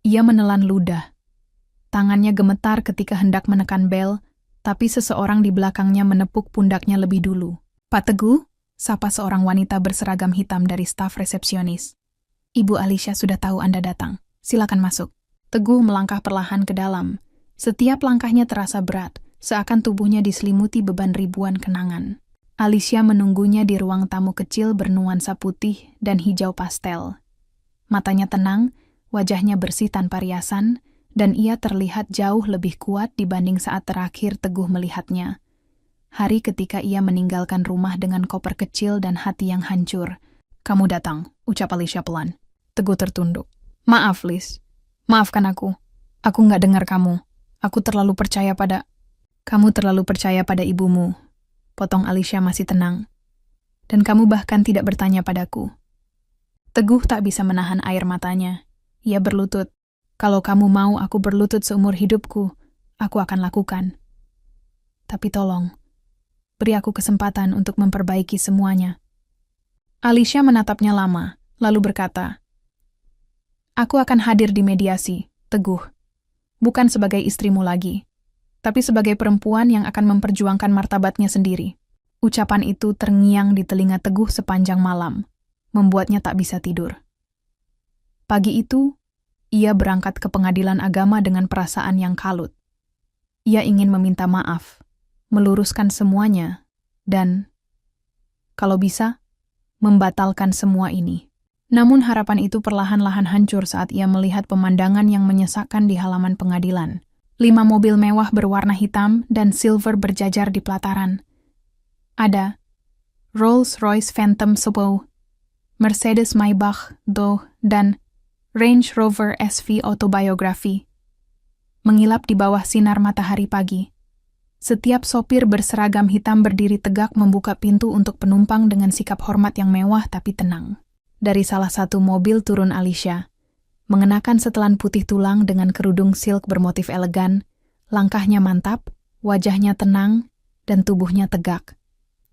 Ia menelan ludah. Tangannya gemetar ketika hendak menekan bel, tapi seseorang di belakangnya menepuk pundaknya lebih dulu. "Pak Teguh," sapa seorang wanita berseragam hitam dari staf resepsionis. "Ibu Alicia sudah tahu Anda datang. Silakan masuk." Teguh melangkah perlahan ke dalam. Setiap langkahnya terasa berat, seakan tubuhnya diselimuti beban ribuan kenangan. Alicia menunggunya di ruang tamu kecil bernuansa putih dan hijau pastel. Matanya tenang, wajahnya bersih tanpa riasan, dan ia terlihat jauh lebih kuat dibanding saat terakhir Teguh melihatnya. Hari ketika ia meninggalkan rumah dengan koper kecil dan hati yang hancur. "Kamu datang," ucap Alicia pelan. Teguh tertunduk. "Maaf, Liz. Maafkan aku. Aku nggak dengar kamu. Aku terlalu percaya pada..." "Kamu terlalu percaya pada ibumu," potong Alicia masih tenang. "Dan kamu bahkan tidak bertanya padaku." Teguh tak bisa menahan air matanya. Ia berlutut. "Kalau kamu mau aku berlutut seumur hidupku, aku akan lakukan. Tapi tolong, beri aku kesempatan untuk memperbaiki semuanya." Alicia menatapnya lama, lalu berkata, "Aku akan hadir di mediasi, Teguh. Bukan sebagai istrimu lagi, tapi sebagai perempuan yang akan memperjuangkan martabatnya sendiri." Ucapan itu terngiang di telinga Teguh sepanjang malam, membuatnya tak bisa tidur. Pagi itu, ia berangkat ke pengadilan agama dengan perasaan yang kalut. Ia ingin meminta maaf, meluruskan semuanya, dan, kalau bisa, membatalkan semua ini. Namun harapan itu perlahan-lahan hancur saat ia melihat pemandangan yang menyesakkan di halaman pengadilan. 5 mobil mewah berwarna hitam dan silver berjajar di pelataran. Ada Rolls-Royce Phantom Subaru, Mercedes Maybach DO, dan Range Rover SV Autobiography. Mengilap di bawah sinar matahari pagi. Setiap sopir berseragam hitam berdiri tegak membuka pintu untuk penumpang dengan sikap hormat yang mewah tapi tenang. Dari salah satu mobil turun Alicia, mengenakan setelan putih tulang dengan kerudung silk bermotif elegan, langkahnya mantap, wajahnya tenang, dan tubuhnya tegak.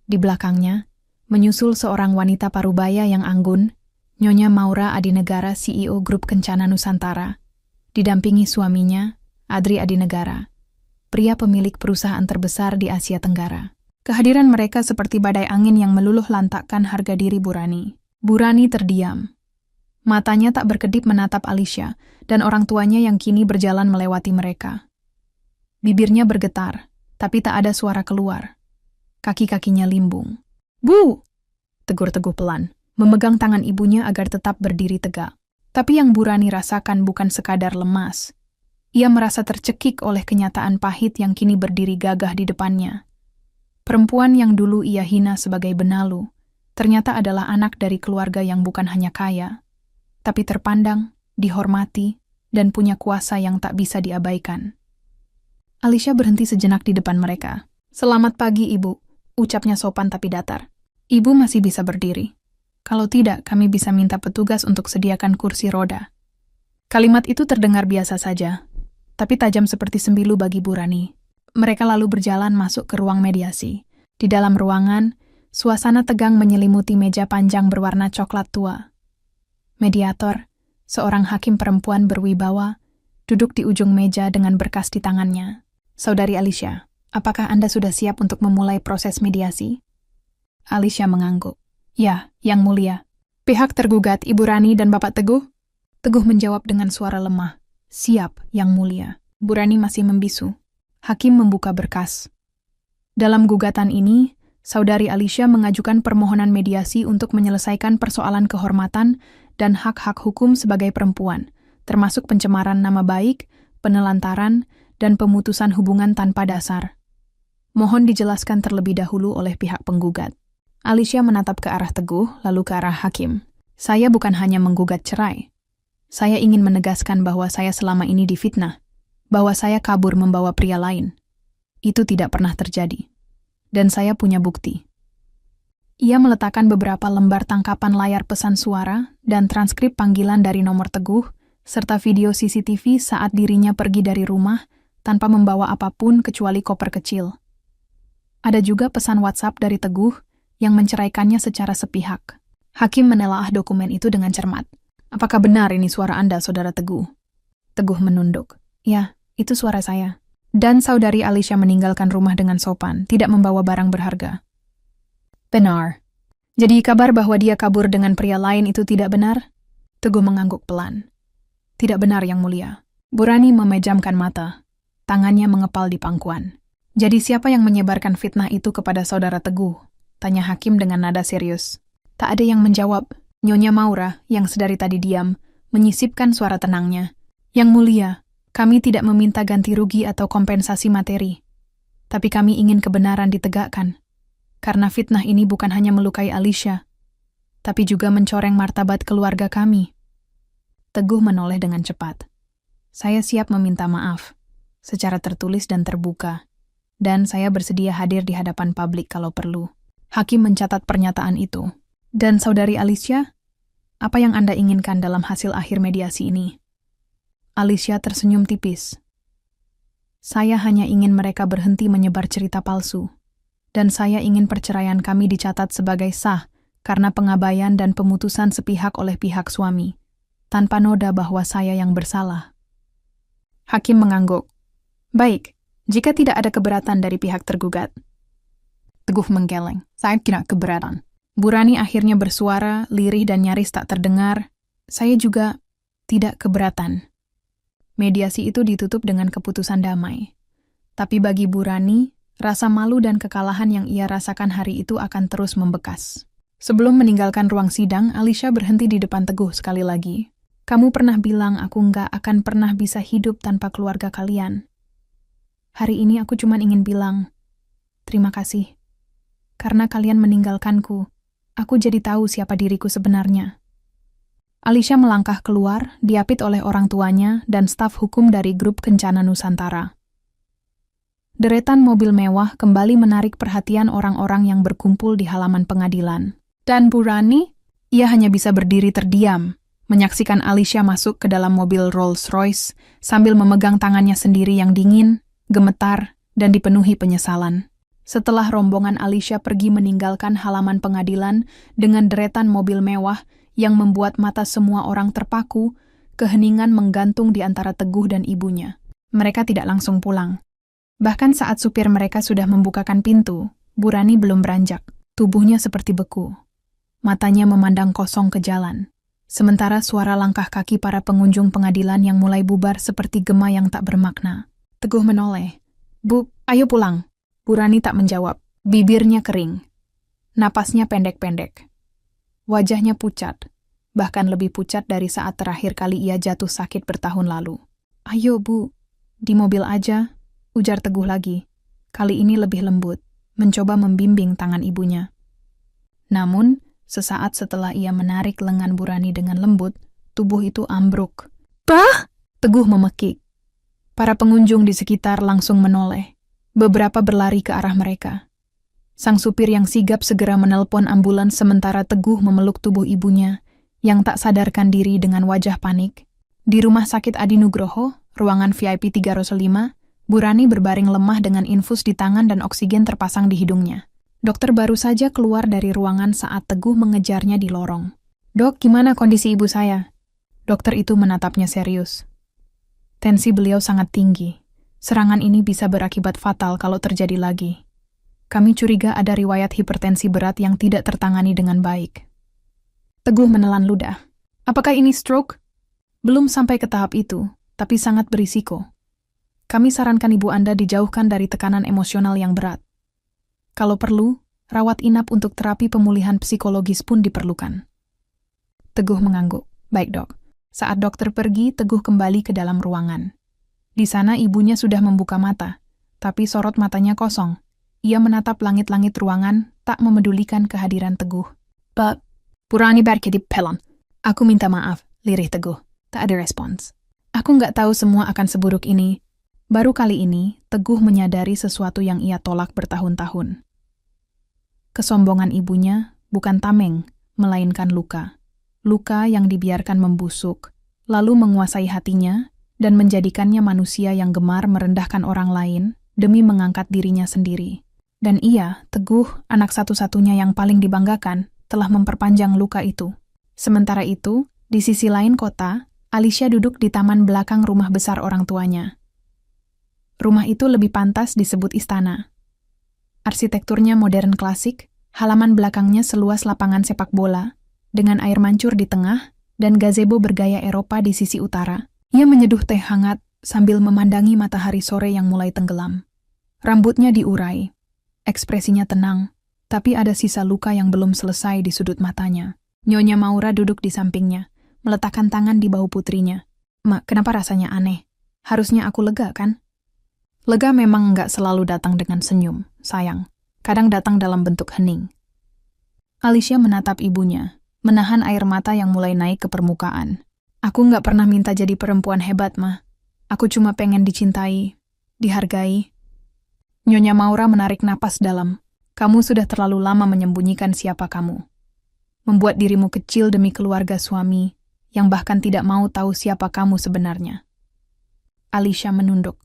Di belakangnya, menyusul seorang wanita parubaya yang anggun, Nyonya Maura Adinegara, CEO Grup Kencana Nusantara, didampingi suaminya, Adri Adinegara, pria pemilik perusahaan terbesar di Asia Tenggara. Kehadiran mereka seperti badai angin yang meluluh lantakkan harga diri Burani. Burani terdiam. Matanya tak berkedip menatap Alicia dan orang tuanya yang kini berjalan melewati mereka. Bibirnya bergetar, tapi tak ada suara keluar. Kaki-kakinya limbung. "Bu!" tegur Teguh pelan, memegang tangan ibunya agar tetap berdiri tegak. Tapi yang Burani rasakan bukan sekadar lemas. Ia merasa tercekik oleh kenyataan pahit yang kini berdiri gagah di depannya. Perempuan yang dulu ia hina sebagai benalu, ternyata adalah anak dari keluarga yang bukan hanya kaya, tapi terpandang, dihormati, dan punya kuasa yang tak bisa diabaikan. Alicia berhenti sejenak di depan mereka. "Selamat pagi, Ibu," ucapnya sopan tapi datar. "Ibu masih bisa berdiri. Kalau tidak, kami bisa minta petugas untuk sediakan kursi roda." Kalimat itu terdengar biasa saja, tapi tajam seperti sembilu bagi Burani. Mereka lalu berjalan masuk ke ruang mediasi. Di dalam ruangan, suasana tegang menyelimuti meja panjang berwarna coklat tua. Mediator, seorang hakim perempuan berwibawa, duduk di ujung meja dengan berkas di tangannya. "Saudari Alicia, apakah Anda sudah siap untuk memulai proses mediasi?" Alicia mengangguk. "Ya, Yang Mulia." "Pihak tergugat, Ibu Rani dan Bapak Teguh?" Teguh menjawab dengan suara lemah. "Siap, Yang Mulia." Burani masih membisu. Hakim membuka berkas. Dalam gugatan ini, Saudari Alicia mengajukan permohonan mediasi untuk menyelesaikan persoalan kehormatan dan hak-hak hukum sebagai perempuan, termasuk pencemaran nama baik, penelantaran, dan pemutusan hubungan tanpa dasar. Mohon dijelaskan terlebih dahulu oleh pihak penggugat. Alicia menatap ke arah Teguh, lalu ke arah hakim. "Saya bukan hanya menggugat cerai. Saya ingin menegaskan bahwa saya selama ini difitnah, bahwa saya kabur membawa pria lain. Itu tidak pernah terjadi. Dan saya punya bukti." Ia meletakkan beberapa lembar tangkapan layar pesan suara dan transkrip panggilan dari nomor Teguh, serta video CCTV saat dirinya pergi dari rumah tanpa membawa apapun kecuali koper kecil. Ada juga pesan WhatsApp dari Teguh yang menceraikannya secara sepihak. Hakim menelaah dokumen itu dengan cermat. Apakah benar ini suara Anda, Saudara Teguh? Teguh menunduk. Ya, itu suara saya. Dan saudari Alicia meninggalkan rumah dengan sopan, tidak membawa barang berharga. Benar. Jadi kabar bahwa dia kabur dengan pria lain itu tidak benar? Teguh mengangguk pelan. Tidak benar, Yang Mulia. Burani memejamkan mata. Tangannya mengepal di pangkuan. Jadi siapa yang menyebarkan fitnah itu kepada Saudara Teguh? Tanya Hakim dengan nada serius. Tak ada yang menjawab. Nyonya Maura, yang sedari tadi diam, menyisipkan suara tenangnya. Yang Mulia, kami tidak meminta ganti rugi atau kompensasi materi. Tapi kami ingin kebenaran ditegakkan. Karena fitnah ini bukan hanya melukai Alicia, tapi juga mencoreng martabat keluarga kami. Teguh menoleh dengan cepat. Saya siap meminta maaf, secara tertulis dan terbuka, dan saya bersedia hadir di hadapan publik kalau perlu. Hakim mencatat pernyataan itu. Dan saudari Alicia, apa yang Anda inginkan dalam hasil akhir mediasi ini? Alicia tersenyum tipis. Saya hanya ingin mereka berhenti menyebar cerita palsu. Dan saya ingin perceraian kami dicatat sebagai sah karena pengabaian dan pemutusan sepihak oleh pihak suami, tanpa noda bahwa saya yang bersalah. Hakim mengangguk. Baik, jika tidak ada keberatan dari pihak tergugat. Teguh menggeleng. Saya tidak keberatan. Burani akhirnya bersuara, lirih dan nyaris tak terdengar. Saya juga tidak keberatan. Mediasi itu ditutup dengan keputusan damai. Tapi bagi Burani, rasa malu dan kekalahan yang ia rasakan hari itu akan terus membekas. Sebelum meninggalkan ruang sidang, Alicia berhenti di depan Teguh sekali lagi. Kamu pernah bilang aku nggak akan pernah bisa hidup tanpa keluarga kalian. Hari ini aku cuma ingin bilang, terima kasih. Karena kalian meninggalkanku, aku jadi tahu siapa diriku sebenarnya. Alicia melangkah keluar, diapit oleh orang tuanya dan staf hukum dari grup Kencana Nusantara. Deretan mobil mewah kembali menarik perhatian orang-orang yang berkumpul di halaman pengadilan. Dan Burani, ia hanya bisa berdiri terdiam, menyaksikan Alicia masuk ke dalam mobil Rolls-Royce sambil memegang tangannya sendiri yang dingin, gemetar, dan dipenuhi penyesalan. Setelah rombongan Alicia pergi meninggalkan halaman pengadilan dengan deretan mobil mewah yang membuat mata semua orang terpaku, keheningan menggantung di antara Teguh dan ibunya. Mereka tidak langsung pulang. Bahkan saat supir mereka sudah membukakan pintu, Burani belum beranjak. Tubuhnya seperti beku. Matanya memandang kosong ke jalan. Sementara suara langkah kaki para pengunjung pengadilan yang mulai bubar seperti gema yang tak bermakna. Teguh menoleh. Bu, ayo pulang. Burani tak menjawab. Bibirnya kering. Napasnya pendek-pendek. Wajahnya pucat. Bahkan lebih pucat dari saat terakhir kali ia jatuh sakit bertahun lalu. Ayo, Bu. Di mobil aja. Ujar Teguh lagi, kali ini lebih lembut, mencoba membimbing tangan ibunya. Namun, sesaat setelah ia menarik lengan Burani dengan lembut, tubuh itu ambruk. Bah! Teguh memekik. Para pengunjung di sekitar langsung menoleh. Beberapa berlari ke arah mereka. Sang supir yang sigap segera menelpon ambulans sementara Teguh memeluk tubuh ibunya, yang tak sadarkan diri dengan wajah panik. Di Rumah Sakit Adi Nugroho, ruangan VIP 305, Burani berbaring lemah dengan infus di tangan dan oksigen terpasang di hidungnya. Dokter baru saja keluar dari ruangan saat Teguh mengejarnya di lorong. Dok, gimana kondisi ibu saya? Dokter itu menatapnya serius. Tensi beliau sangat tinggi. Serangan ini bisa berakibat fatal kalau terjadi lagi. Kami curiga ada riwayat hipertensi berat yang tidak tertangani dengan baik. Teguh menelan ludah. Apakah ini stroke? Belum sampai ke tahap itu, tapi sangat berisiko. Kami sarankan ibu Anda dijauhkan dari tekanan emosional yang berat. Kalau perlu, rawat inap untuk terapi pemulihan psikologis pun diperlukan. Teguh mengangguk. Baik, Dok. Saat dokter pergi, Teguh kembali ke dalam ruangan. Di sana ibunya sudah membuka mata, tapi sorot matanya kosong. Ia menatap langit-langit ruangan, tak memedulikan kehadiran Teguh. Burani berkedi pelan. Aku minta maaf, lirih Teguh. Tak ada respons. Aku nggak tahu semua akan seburuk ini. Baru kali ini, Teguh menyadari sesuatu yang ia tolak bertahun-tahun. Kesombongan ibunya bukan tameng, melainkan luka. Luka yang dibiarkan membusuk, lalu menguasai hatinya dan menjadikannya manusia yang gemar merendahkan orang lain demi mengangkat dirinya sendiri. Dan ia, Teguh, anak satu-satunya yang paling dibanggakan, telah memperpanjang luka itu. Sementara itu, di sisi lain kota, Alicia duduk di taman belakang rumah besar orang tuanya. Rumah itu lebih pantas disebut istana. Arsitekturnya modern klasik, halaman belakangnya seluas lapangan sepak bola, dengan air mancur di tengah dan gazebo bergaya Eropa di sisi utara. Ia menyeduh teh hangat sambil memandangi matahari sore yang mulai tenggelam. Rambutnya diurai, ekspresinya tenang, tapi ada sisa luka yang belum selesai di sudut matanya. Nyonya Maura duduk di sampingnya, meletakkan tangan di bahu putrinya. "Mak, kenapa rasanya aneh? Harusnya aku lega, kan?" Lega memang nggak selalu datang dengan senyum, sayang. Kadang datang dalam bentuk hening. Alicia menatap ibunya, menahan air mata yang mulai naik ke permukaan. "Aku nggak pernah minta jadi perempuan hebat, Ma. Aku cuma pengen dicintai, dihargai." Nyonya Maura menarik napas dalam. "Kamu sudah terlalu lama menyembunyikan siapa kamu. Membuat dirimu kecil demi keluarga suami, yang bahkan tidak mau tahu siapa kamu sebenarnya." Alicia menunduk.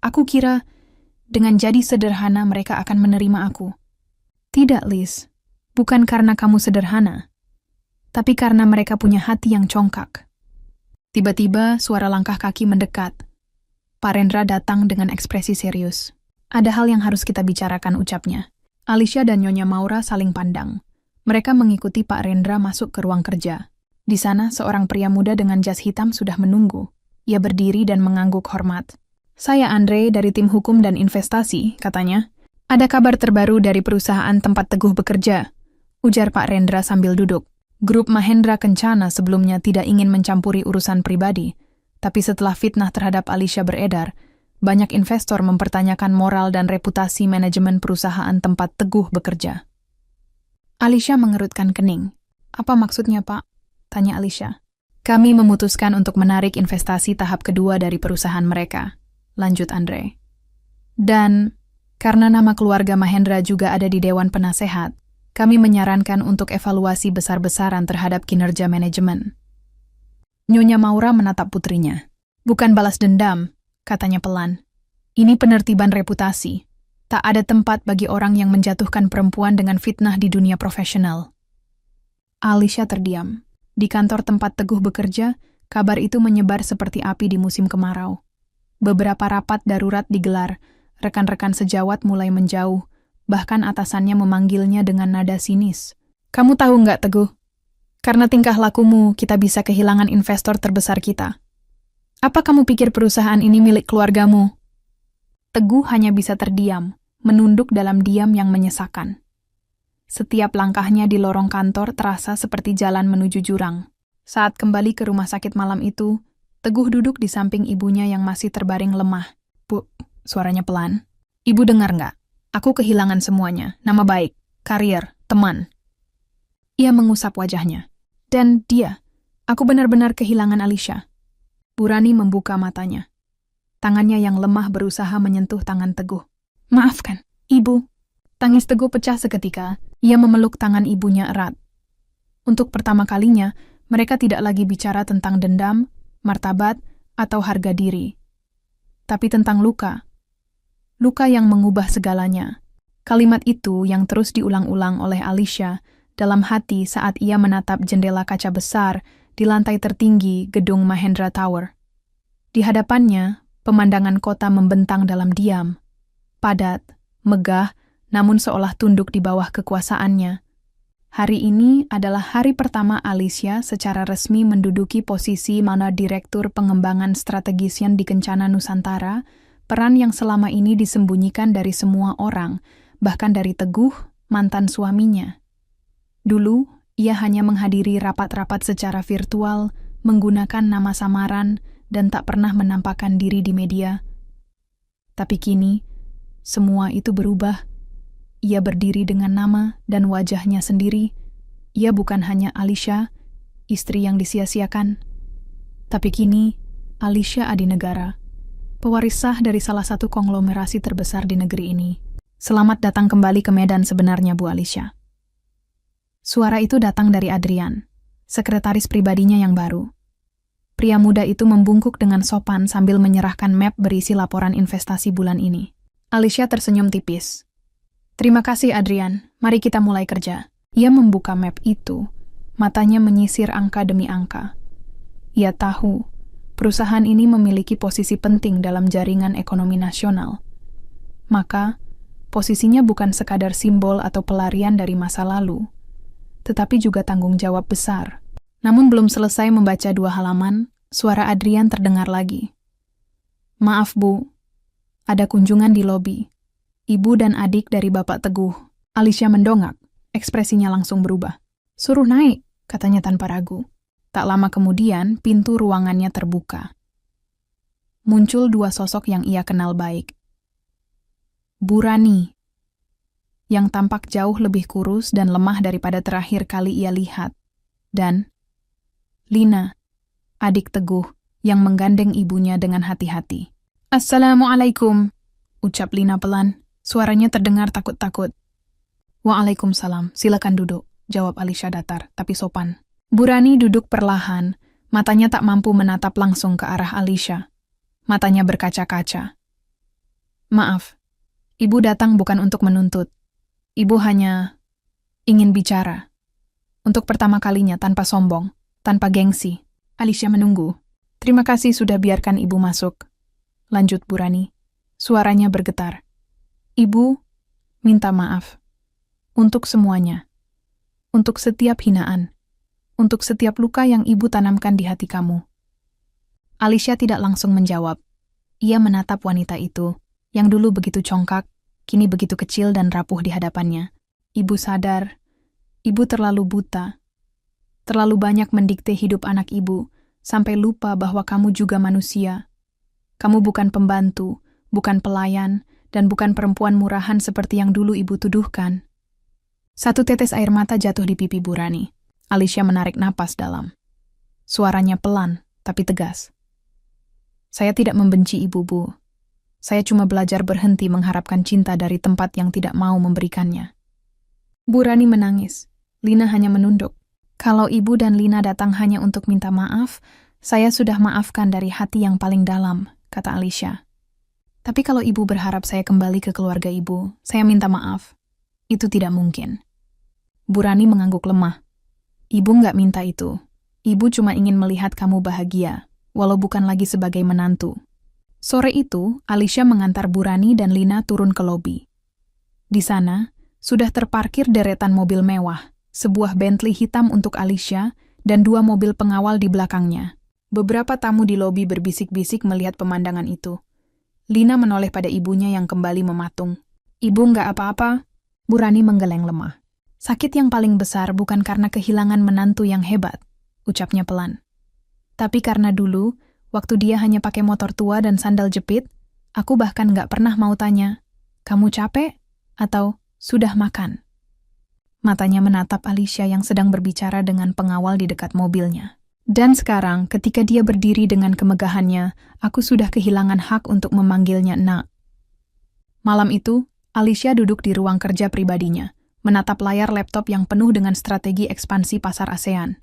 "Aku kira, dengan jadi sederhana mereka akan menerima aku." "Tidak, Liz. Bukan karena kamu sederhana, tapi karena mereka punya hati yang congkak." Tiba-tiba suara langkah kaki mendekat. Pak Rendra datang dengan ekspresi serius. "Ada hal yang harus kita bicarakan," ucapnya. Alicia dan Nyonya Maura saling pandang. Mereka mengikuti Pak Rendra masuk ke ruang kerja. Di sana, seorang pria muda dengan jas hitam sudah menunggu. Ia berdiri dan mengangguk hormat. "Saya Andre dari tim hukum dan investasi," katanya. "Ada kabar terbaru dari perusahaan tempat Teguh bekerja," ujar Pak Rendra sambil duduk. Grup Mahendra Kencana sebelumnya tidak ingin mencampuri urusan pribadi, tapi setelah fitnah terhadap Alicia beredar, banyak investor mempertanyakan moral dan reputasi manajemen perusahaan tempat Teguh bekerja. Alicia mengerutkan kening. "Apa maksudnya, Pak?" tanya Alicia. "Kami memutuskan untuk menarik investasi tahap kedua dari perusahaan mereka," lanjut Andre. "Dan karena nama keluarga Mahendra juga ada di Dewan Penasehat, kami menyarankan untuk evaluasi besar-besaran terhadap kinerja manajemen." Nyonya Maura menatap putrinya. "Bukan balas dendam," katanya pelan. "Ini penertiban reputasi. Tak ada tempat bagi orang yang menjatuhkan perempuan dengan fitnah di dunia profesional." Alicia terdiam. Di kantor tempat Teguh bekerja, kabar itu menyebar seperti api di musim kemarau. Beberapa rapat darurat digelar, rekan-rekan sejawat mulai menjauh, bahkan atasannya memanggilnya dengan nada sinis. "Kamu tahu nggak, Teguh? Karena tingkah lakumu, kita bisa kehilangan investor terbesar kita. Apa kamu pikir perusahaan ini milik keluargamu?" Teguh hanya bisa terdiam, menunduk dalam diam yang menyesakan. Setiap langkahnya di lorong kantor terasa seperti jalan menuju jurang. Saat kembali ke rumah sakit malam itu, Teguh duduk di samping ibunya yang masih terbaring lemah. "Bu," suaranya pelan. "Ibu dengar nggak? Aku kehilangan semuanya, nama baik, karier, teman." Ia mengusap wajahnya. "Dan dia, aku benar-benar kehilangan Alicia." Bu Rani membuka matanya. Tangannya yang lemah berusaha menyentuh tangan Teguh. "Maafkan, Ibu." Tangis Teguh pecah seketika. Ia memeluk tangan ibunya erat. Untuk pertama kalinya, mereka tidak lagi bicara tentang dendam, martabat, atau harga diri. Tapi tentang luka. Luka yang mengubah segalanya. Kalimat itu yang terus diulang-ulang oleh Alicia dalam hati saat ia menatap jendela kaca besar di lantai tertinggi gedung Mahendra Tower. Di hadapannya, pemandangan kota membentang dalam diam. Padat, megah, namun seolah tunduk di bawah kekuasaannya. Hari ini adalah hari pertama Alicia secara resmi menduduki posisi mana Direktur Pengembangan Strategisian di Kencana Nusantara, peran yang selama ini disembunyikan dari semua orang, bahkan dari Teguh, mantan suaminya. Dulu, ia hanya menghadiri rapat-rapat secara virtual, menggunakan nama samaran, dan tak pernah menampakkan diri di media. Tapi kini, semua itu berubah. Ia berdiri dengan nama dan wajahnya sendiri. Ia bukan hanya Alicia, istri yang disia-siakan. Tapi kini, Alicia Adinegara, pewaris sah dari salah satu konglomerasi terbesar di negeri ini. Selamat datang kembali ke Medan sebenarnya, Bu Alicia. Suara itu datang dari Adrian, sekretaris pribadinya yang baru. Pria muda itu membungkuk dengan sopan sambil menyerahkan map berisi laporan investasi bulan ini. Alicia tersenyum tipis. Terima kasih, Adrian. Mari kita mulai kerja. Ia membuka map itu, matanya menyisir angka demi angka. Ia tahu, perusahaan ini memiliki posisi penting dalam jaringan ekonomi nasional. Maka, posisinya bukan sekadar simbol atau pelarian dari masa lalu, tetapi juga tanggung jawab besar. Namun belum selesai membaca 2 halaman, suara Adrian terdengar lagi. Maaf, Bu. Ada kunjungan di lobi. Ibu dan adik dari Bapak Teguh. Alicia mendongak, ekspresinya langsung berubah. Suruh naik, katanya tanpa ragu. Tak lama kemudian, pintu ruangannya terbuka. Muncul 2 sosok yang ia kenal baik. Bu Rani, yang tampak jauh lebih kurus dan lemah daripada terakhir kali ia lihat, dan Lina, adik Teguh, yang menggandeng ibunya dengan hati-hati. Assalamualaikum, ucap Lina pelan, suaranya terdengar takut-takut. Waalaikumsalam, silakan duduk, jawab Alicia datar, tapi sopan. Bu Rani duduk perlahan, matanya tak mampu menatap langsung ke arah Alicia. Matanya berkaca-kaca. Maaf, Ibu datang bukan untuk menuntut. Ibu hanya ingin bicara. Untuk pertama kalinya tanpa sombong, tanpa gengsi. Alicia menunggu. Terima kasih sudah biarkan Ibu masuk. Lanjut Bu Rani. Suaranya bergetar. Ibu minta maaf. Untuk semuanya. Untuk setiap hinaan. Untuk setiap luka yang Ibu tanamkan di hati kamu. Alicia tidak langsung menjawab. Ia menatap wanita itu, yang dulu begitu congkak, kini begitu kecil dan rapuh di hadapannya. Ibu sadar, Ibu terlalu buta. Terlalu banyak mendikte hidup anak Ibu, sampai lupa bahwa kamu juga manusia. Kamu bukan pembantu, bukan pelayan, dan bukan perempuan murahan seperti yang dulu Ibu tuduhkan. 1 tetes air mata jatuh di pipi Bu Rani. Alicia menarik napas dalam. Suaranya pelan, tapi tegas. Saya tidak membenci Ibu, Bu. Saya cuma belajar berhenti mengharapkan cinta dari tempat yang tidak mau memberikannya. Bu Rani menangis. Lina hanya menunduk. Kalau Ibu dan Lina datang hanya untuk minta maaf, saya sudah maafkan dari hati yang paling dalam, kata Alicia. Tapi kalau Ibu berharap saya kembali ke keluarga Ibu, saya minta maaf. Itu tidak mungkin. Bu Rani mengangguk lemah. Ibu nggak minta itu. Ibu cuma ingin melihat kamu bahagia, walau bukan lagi sebagai menantu. Sore itu, Alicia mengantar Bu Rani dan Lina turun ke lobi. Di sana, sudah terparkir deretan mobil mewah, sebuah Bentley hitam untuk Alicia, dan 2 mobil pengawal di belakangnya. Beberapa tamu di lobi berbisik-bisik melihat pemandangan itu. Lina menoleh pada ibunya yang kembali mematung. Ibu nggak apa-apa? Bu Rani menggeleng lemah. Sakit yang paling besar bukan karena kehilangan menantu yang hebat, ucapnya pelan. Tapi karena dulu, waktu dia hanya pakai motor tua dan sandal jepit, aku bahkan nggak pernah mau tanya, kamu capek? Atau sudah makan? Matanya menatap Alicia yang sedang berbicara dengan pengawal di dekat mobilnya. Dan sekarang, ketika dia berdiri dengan kemegahannya, aku sudah kehilangan hak untuk memanggilnya Nak. Malam itu, Alicia duduk di ruang kerja pribadinya, menatap layar laptop yang penuh dengan strategi ekspansi pasar ASEAN.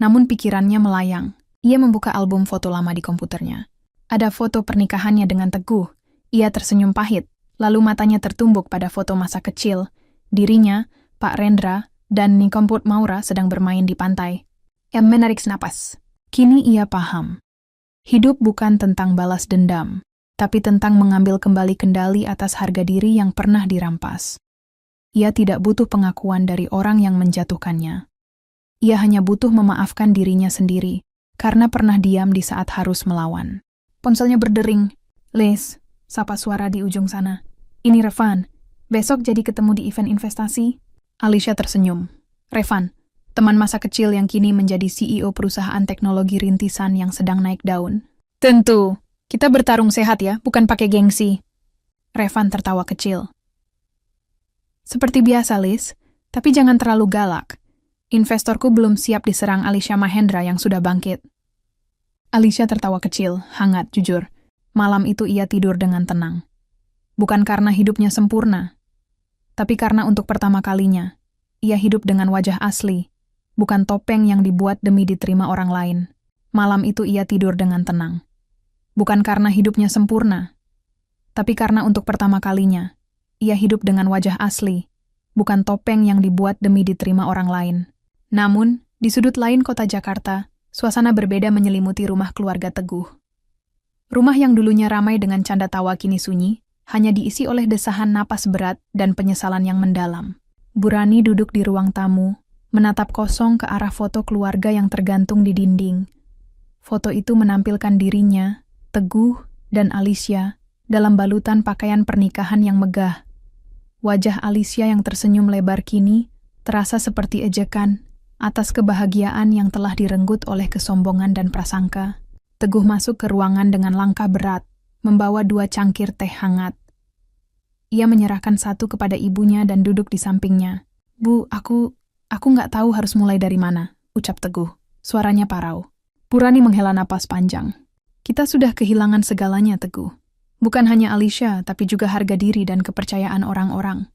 Namun pikirannya melayang. Ia membuka album foto lama di komputernya. Ada foto pernikahannya dengan Teguh. Ia tersenyum pahit, lalu matanya tertumbuk pada foto masa kecil. Dirinya, Pak Rendra, dan Nikomput Maura sedang bermain di pantai. Ia menarik napas. Kini ia paham. Hidup bukan tentang balas dendam, tapi tentang mengambil kembali kendali atas harga diri yang pernah dirampas. Ia tidak butuh pengakuan dari orang yang menjatuhkannya. Ia hanya butuh memaafkan dirinya sendiri, karena pernah diam di saat harus melawan. Ponselnya berdering. Les, sapa suara di ujung sana. Ini Revan. Besok jadi ketemu di event investasi? Alicia tersenyum. Revan, teman masa kecil yang kini menjadi CEO perusahaan teknologi rintisan yang sedang naik daun. Tentu, kita bertarung sehat ya, bukan pakai gengsi. Revan tertawa kecil. Seperti biasa, Liz, tapi jangan terlalu galak. Investorku belum siap diserang Alicia Mahendra yang sudah bangkit. Alicia tertawa kecil, hangat, jujur. Malam itu ia tidur dengan tenang. Bukan karena hidupnya sempurna, Tapi karena untuk pertama kalinya, ia hidup dengan wajah asli, bukan topeng yang dibuat demi diterima orang lain. Malam itu ia tidur dengan tenang. Bukan karena hidupnya sempurna, tapi karena untuk pertama kalinya, ia hidup dengan wajah asli, bukan topeng yang dibuat demi diterima orang lain. Namun, di sudut lain kota Jakarta, suasana berbeda menyelimuti rumah keluarga Teguh. Rumah yang dulunya ramai dengan canda tawa kini sunyi, hanya diisi oleh desahan napas berat dan penyesalan yang mendalam. Bu Rani duduk di ruang tamu, menatap kosong ke arah foto keluarga yang tergantung di dinding. Foto itu menampilkan dirinya, Teguh, dan Alicia dalam balutan pakaian pernikahan yang megah. Wajah Alicia yang tersenyum lebar kini terasa seperti ejekan atas kebahagiaan yang telah direnggut oleh kesombongan dan prasangka. Teguh masuk ke ruangan dengan langkah berat, membawa 2 cangkir teh hangat. Ia menyerahkan satu kepada ibunya dan duduk di sampingnya. "Bu, aku nggak tahu harus mulai dari mana," ucap Teguh. Suaranya parau. Bu Rani menghela napas panjang. "Kita sudah kehilangan segalanya, Teguh. Bukan hanya Alicia, tapi juga harga diri dan kepercayaan orang-orang."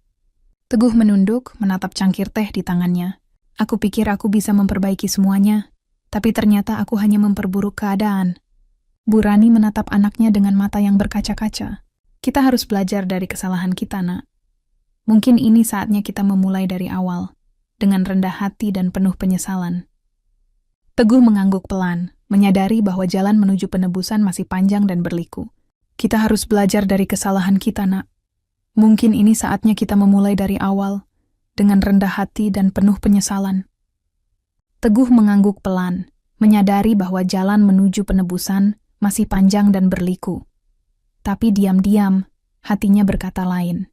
Teguh menunduk, menatap cangkir teh di tangannya. "Aku pikir aku bisa memperbaiki semuanya, tapi ternyata aku hanya memperburuk keadaan." Bu Rani menatap anaknya dengan mata yang berkaca-kaca. "Kita harus belajar dari kesalahan kita, Nak. Mungkin ini saatnya kita memulai dari awal, dengan rendah hati dan penuh penyesalan." Teguh mengangguk pelan, menyadari bahwa jalan menuju penebusan masih panjang dan berliku. "Kita harus belajar dari kesalahan kita, Nak. Mungkin ini saatnya kita memulai dari awal, dengan rendah hati dan penuh penyesalan." Teguh mengangguk pelan, menyadari bahwa jalan menuju penebusan masih panjang dan berliku. Tapi diam-diam, hatinya berkata lain.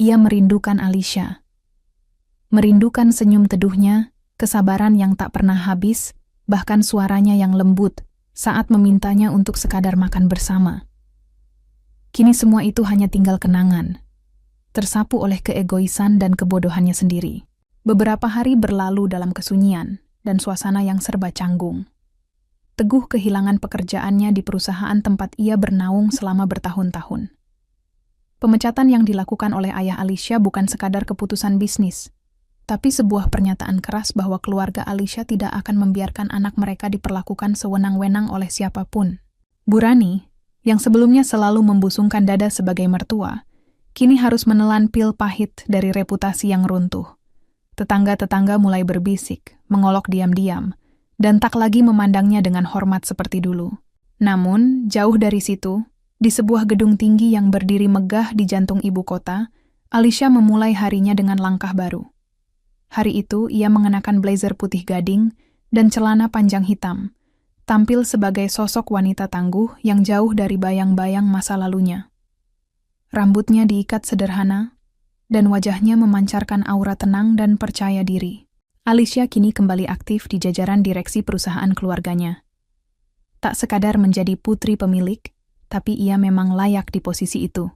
Ia merindukan Alicia. Merindukan senyum teduhnya, kesabaran yang tak pernah habis, bahkan suaranya yang lembut saat memintanya untuk sekadar makan bersama. Kini semua itu hanya tinggal kenangan, tersapu oleh keegoisan dan kebodohannya sendiri. Beberapa hari berlalu dalam kesunyian dan suasana yang serba canggung. Teguh kehilangan pekerjaannya di perusahaan tempat ia bernaung selama bertahun-tahun. Pemecatan yang dilakukan oleh ayah Alicia bukan sekadar keputusan bisnis, tapi sebuah pernyataan keras bahwa keluarga Alicia tidak akan membiarkan anak mereka diperlakukan sewenang-wenang oleh siapapun. Bu Rani, yang sebelumnya selalu membusungkan dada sebagai mertua, kini harus menelan pil pahit dari reputasi yang runtuh. Tetangga-tetangga mulai berbisik, mengolok diam-diam, dan tak lagi memandangnya dengan hormat seperti dulu. Namun, jauh dari situ, di sebuah gedung tinggi yang berdiri megah di jantung ibu kota, Alicia memulai harinya dengan langkah baru. Hari itu, ia mengenakan blazer putih gading dan celana panjang hitam, tampil sebagai sosok wanita tangguh yang jauh dari bayang-bayang masa lalunya. Rambutnya diikat sederhana, dan wajahnya memancarkan aura tenang dan percaya diri. Alicia kini kembali aktif di jajaran direksi perusahaan keluarganya. Tak sekadar menjadi putri pemilik, tapi ia memang layak di posisi itu.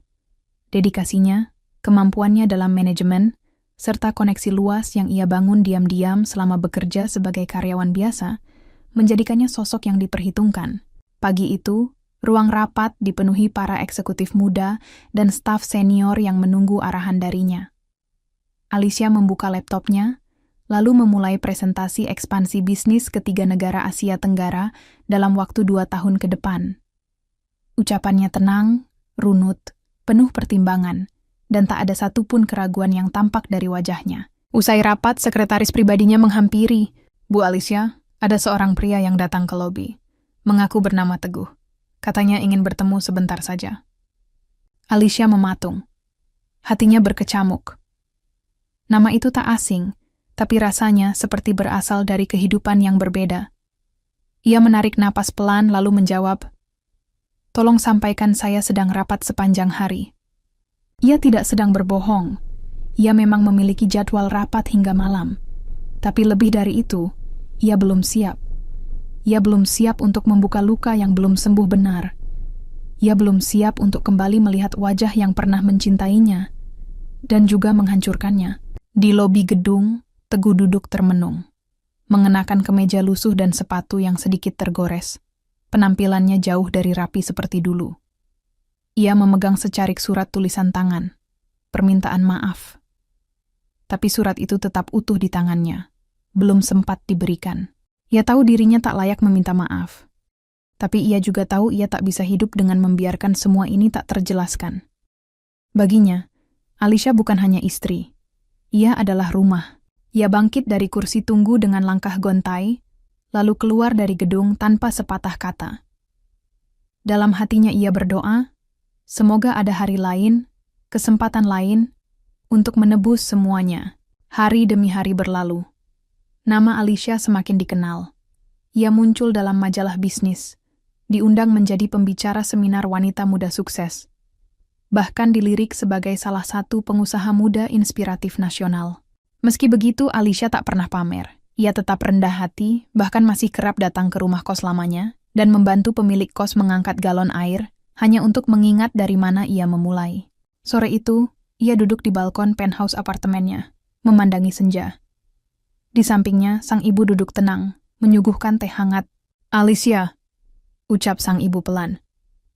Dedikasinya, kemampuannya dalam manajemen, serta koneksi luas yang ia bangun diam-diam selama bekerja sebagai karyawan biasa, menjadikannya sosok yang diperhitungkan. Pagi itu, ruang rapat dipenuhi para eksekutif muda dan staf senior yang menunggu arahan darinya. Alicia membuka laptopnya, lalu memulai presentasi ekspansi bisnis ke 3 negara Asia Tenggara dalam waktu 2 tahun ke depan. Ucapannya tenang, runut, penuh pertimbangan, dan tak ada satupun keraguan yang tampak dari wajahnya. Usai rapat, sekretaris pribadinya menghampiri. "Bu Alicia, ada seorang pria yang datang ke lobi. Mengaku bernama Teguh. Katanya ingin bertemu sebentar saja." Alicia mematung. Hatinya berkecamuk. Nama itu tak asing, tapi rasanya seperti berasal dari kehidupan yang berbeda. Ia menarik napas pelan lalu menjawab, "Tolong sampaikan saya sedang rapat sepanjang hari." Ia tidak sedang berbohong. Ia memang memiliki jadwal rapat hingga malam. Tapi lebih dari itu, ia belum siap. Ia belum siap untuk membuka luka yang belum sembuh benar. Ia belum siap untuk kembali melihat wajah yang pernah mencintainya dan juga menghancurkannya. Di lobi gedung, Teguh duduk termenung, mengenakan kemeja lusuh dan sepatu yang sedikit tergores. Penampilannya jauh dari rapi seperti dulu. Ia memegang secarik surat tulisan tangan, permintaan maaf, Tapi surat itu tetap utuh di tangannya. Belum sempat diberikan. Ia tahu dirinya tak layak meminta maaf. Tapi ia juga tahu ia tak bisa hidup dengan membiarkan semua ini tak terjelaskan. Baginya, Alicia bukan hanya istri. Ia adalah rumah. Ia bangkit dari kursi tunggu dengan langkah gontai, lalu keluar dari gedung tanpa sepatah kata. Dalam hatinya ia berdoa, semoga ada hari lain, kesempatan lain, untuk menebus semuanya. Hari demi hari berlalu. Nama Alicia semakin dikenal. Ia muncul dalam majalah bisnis, diundang menjadi pembicara seminar wanita muda sukses. Bahkan dilirik sebagai salah satu pengusaha muda inspiratif nasional. Meski begitu, Alicia tak pernah pamer. Ia tetap rendah hati, bahkan masih kerap datang ke rumah kos lamanya, dan membantu pemilik kos mengangkat galon air, hanya untuk mengingat dari mana ia memulai. Sore itu, ia duduk di balkon penthouse apartemennya, memandangi senja. Di sampingnya, sang ibu duduk tenang, menyuguhkan teh hangat. "Alicia," ucap sang ibu pelan.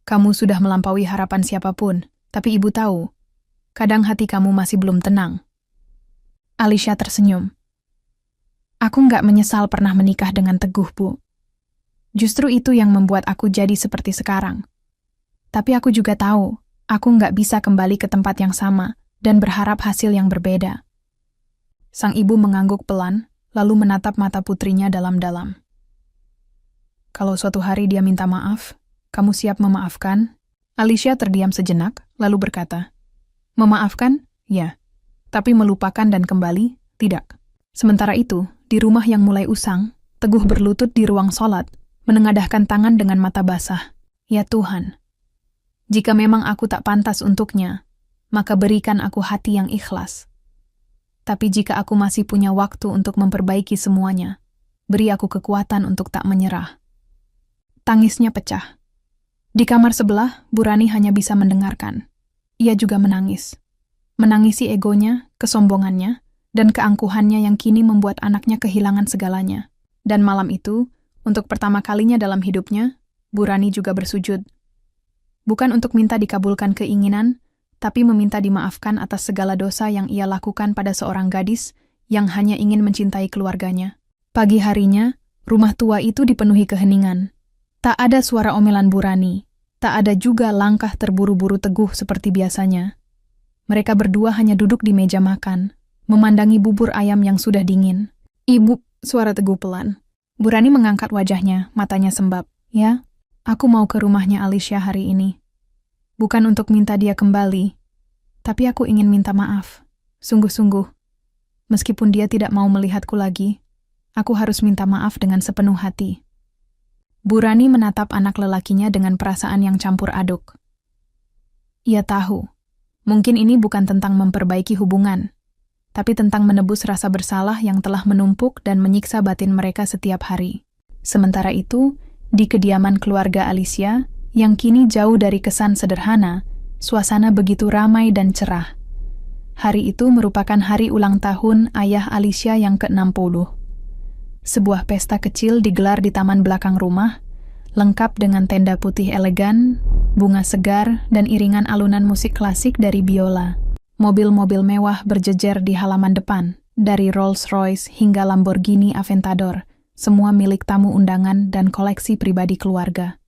"Kamu sudah melampaui harapan siapapun, tapi ibu tahu, kadang hati kamu masih belum tenang." Alicia tersenyum. "Aku nggak menyesal pernah menikah dengan Teguh, Bu. Justru itu yang membuat aku jadi seperti sekarang. Tapi aku juga tahu, aku nggak bisa kembali ke tempat yang sama dan berharap hasil yang berbeda." Sang ibu mengangguk pelan, lalu menatap mata putrinya dalam-dalam. "Kalau suatu hari dia minta maaf, kamu siap memaafkan?" Alicia terdiam sejenak, lalu berkata, "Memaafkan? Ya. Tapi melupakan dan kembali? Tidak." Sementara itu, di rumah yang mulai usang, Teguh berlutut di ruang sholat, menengadahkan tangan dengan mata basah. "Ya Tuhan, jika memang aku tak pantas untuknya, maka berikan aku hati yang ikhlas. Tapi jika aku masih punya waktu untuk memperbaiki semuanya, beri aku kekuatan untuk tak menyerah." Tangisnya pecah. Di kamar sebelah, Bu Rani hanya bisa mendengarkan. Ia juga menangis. Menangisi egonya, kesombongannya, dan keangkuhannya yang kini membuat anaknya kehilangan segalanya. Dan malam itu, untuk pertama kalinya dalam hidupnya, Bu Rani juga bersujud. Bukan untuk minta dikabulkan keinginan, tapi meminta dimaafkan atas segala dosa yang ia lakukan pada seorang gadis yang hanya ingin mencintai keluarganya. Pagi harinya, rumah tua itu dipenuhi keheningan. Tak ada suara omelan Bu Rani, tak ada juga langkah terburu-buru Teguh seperti biasanya. Mereka berdua hanya duduk di meja makan, memandangi bubur ayam yang sudah dingin. "Ibu," suara Teguh pelan. Bu Rani mengangkat wajahnya, matanya sembab. "Ya, aku mau ke rumahnya Alicia hari ini. Bukan untuk minta dia kembali, tapi aku ingin minta maaf. Sungguh-sungguh. Meskipun dia tidak mau melihatku lagi, aku harus minta maaf dengan sepenuh hati." Bu Rani menatap anak lelakinya dengan perasaan yang campur aduk. Ia tahu, mungkin ini bukan tentang memperbaiki hubungan, tapi tentang menebus rasa bersalah yang telah menumpuk dan menyiksa batin mereka setiap hari. Sementara itu, di kediaman keluarga Alicia, yang kini jauh dari kesan sederhana, suasana begitu ramai dan cerah. Hari itu merupakan hari ulang tahun ayah Alicia yang ke-60. Sebuah pesta kecil digelar di taman belakang rumah, lengkap dengan tenda putih elegan, bunga segar, dan iringan alunan musik klasik dari biola. Mobil-mobil mewah berjejer di halaman depan, dari Rolls-Royce hingga Lamborghini Aventador, semua milik tamu undangan dan koleksi pribadi keluarga.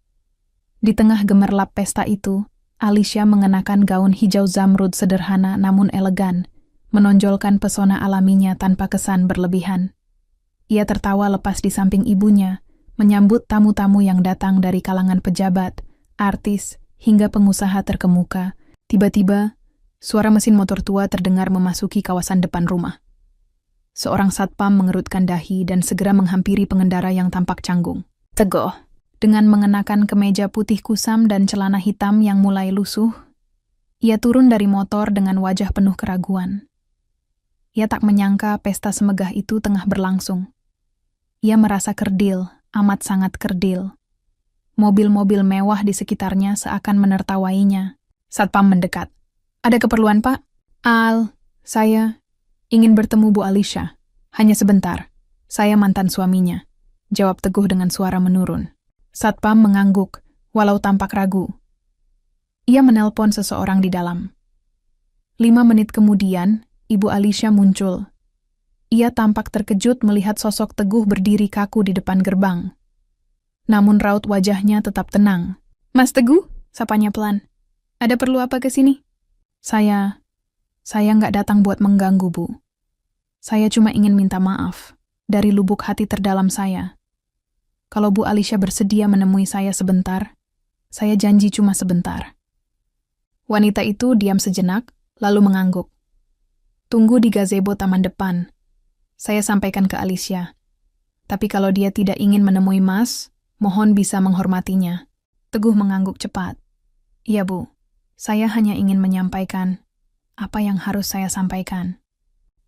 Di tengah gemerlap pesta itu, Alicia mengenakan gaun hijau zamrud sederhana namun elegan, menonjolkan pesona alaminya tanpa kesan berlebihan. Ia tertawa lepas di samping ibunya, menyambut tamu-tamu yang datang dari kalangan pejabat, artis, hingga pengusaha terkemuka. Tiba-tiba, suara mesin motor tua terdengar memasuki kawasan depan rumah. Seorang satpam mengerutkan dahi dan segera menghampiri pengendara yang tampak canggung. Teguh, dengan mengenakan kemeja putih kusam dan celana hitam yang mulai lusuh, ia turun dari motor dengan wajah penuh keraguan. Ia tak menyangka pesta semegah itu tengah berlangsung. Ia merasa kerdil, amat sangat kerdil. Mobil-mobil mewah di sekitarnya seakan menertawainya. Satpam mendekat. "Ada keperluan, Pak?" Saya ingin bertemu Bu Alicia. Hanya sebentar. Saya mantan suaminya," jawab Teguh dengan suara menurun. Satpam mengangguk, walau tampak ragu. Ia menelpon seseorang di dalam. 5 menit kemudian, Ibu Alicia muncul. Ia tampak terkejut melihat sosok Teguh berdiri kaku di depan gerbang. Namun raut wajahnya tetap tenang. "Mas Teguh," sapanya pelan. "Ada perlu apa ke sini?" Saya nggak datang buat mengganggu, Bu. Saya cuma ingin minta maaf dari lubuk hati terdalam saya. Kalau Bu Alicia bersedia menemui saya sebentar, saya janji cuma sebentar." Wanita itu diam sejenak, lalu mengangguk. "Tunggu di gazebo taman depan. Saya sampaikan ke Alicia. Tapi kalau dia tidak ingin menemui Mas, mohon bisa menghormatinya." Teguh mengangguk cepat. "Iya, Bu. Saya hanya ingin menyampaikan apa yang harus saya sampaikan."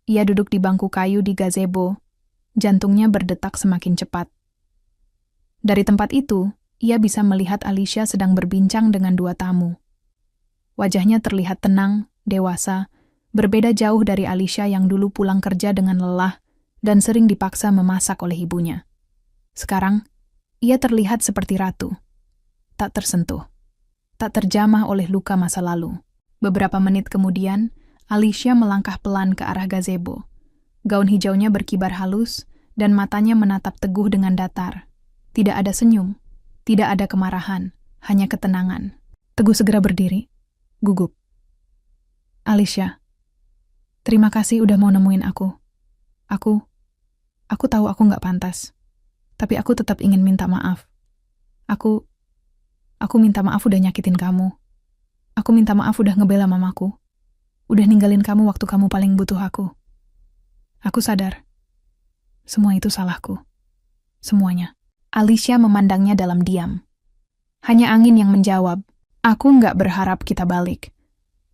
Ia duduk di bangku kayu di gazebo. Jantungnya berdetak semakin cepat. Dari tempat itu, ia bisa melihat Alicia sedang berbincang dengan dua tamu. Wajahnya terlihat tenang, dewasa, berbeda jauh dari Alicia yang dulu pulang kerja dengan lelah dan sering dipaksa memasak oleh ibunya. Sekarang, ia terlihat seperti ratu. Tak tersentuh, tak terjamah oleh luka masa lalu. Beberapa menit kemudian, Alicia melangkah pelan ke arah gazebo. Gaun hijaunya berkibar halus, dan matanya menatap Teguh dengan datar. Tidak ada senyum, tidak ada kemarahan, hanya ketenangan. Teguh segera berdiri, gugup. "Alicia, terima kasih udah mau nemuin aku. Aku tahu aku nggak pantas, tapi aku tetap ingin minta maaf. Aku minta maaf udah nyakitin kamu. Aku minta maaf udah ngebela mamaku. Udah ninggalin kamu waktu kamu paling butuh aku. Aku sadar. Semua itu salahku. Semuanya." Alicia memandangnya dalam diam. Hanya angin yang menjawab, "Aku nggak berharap kita balik.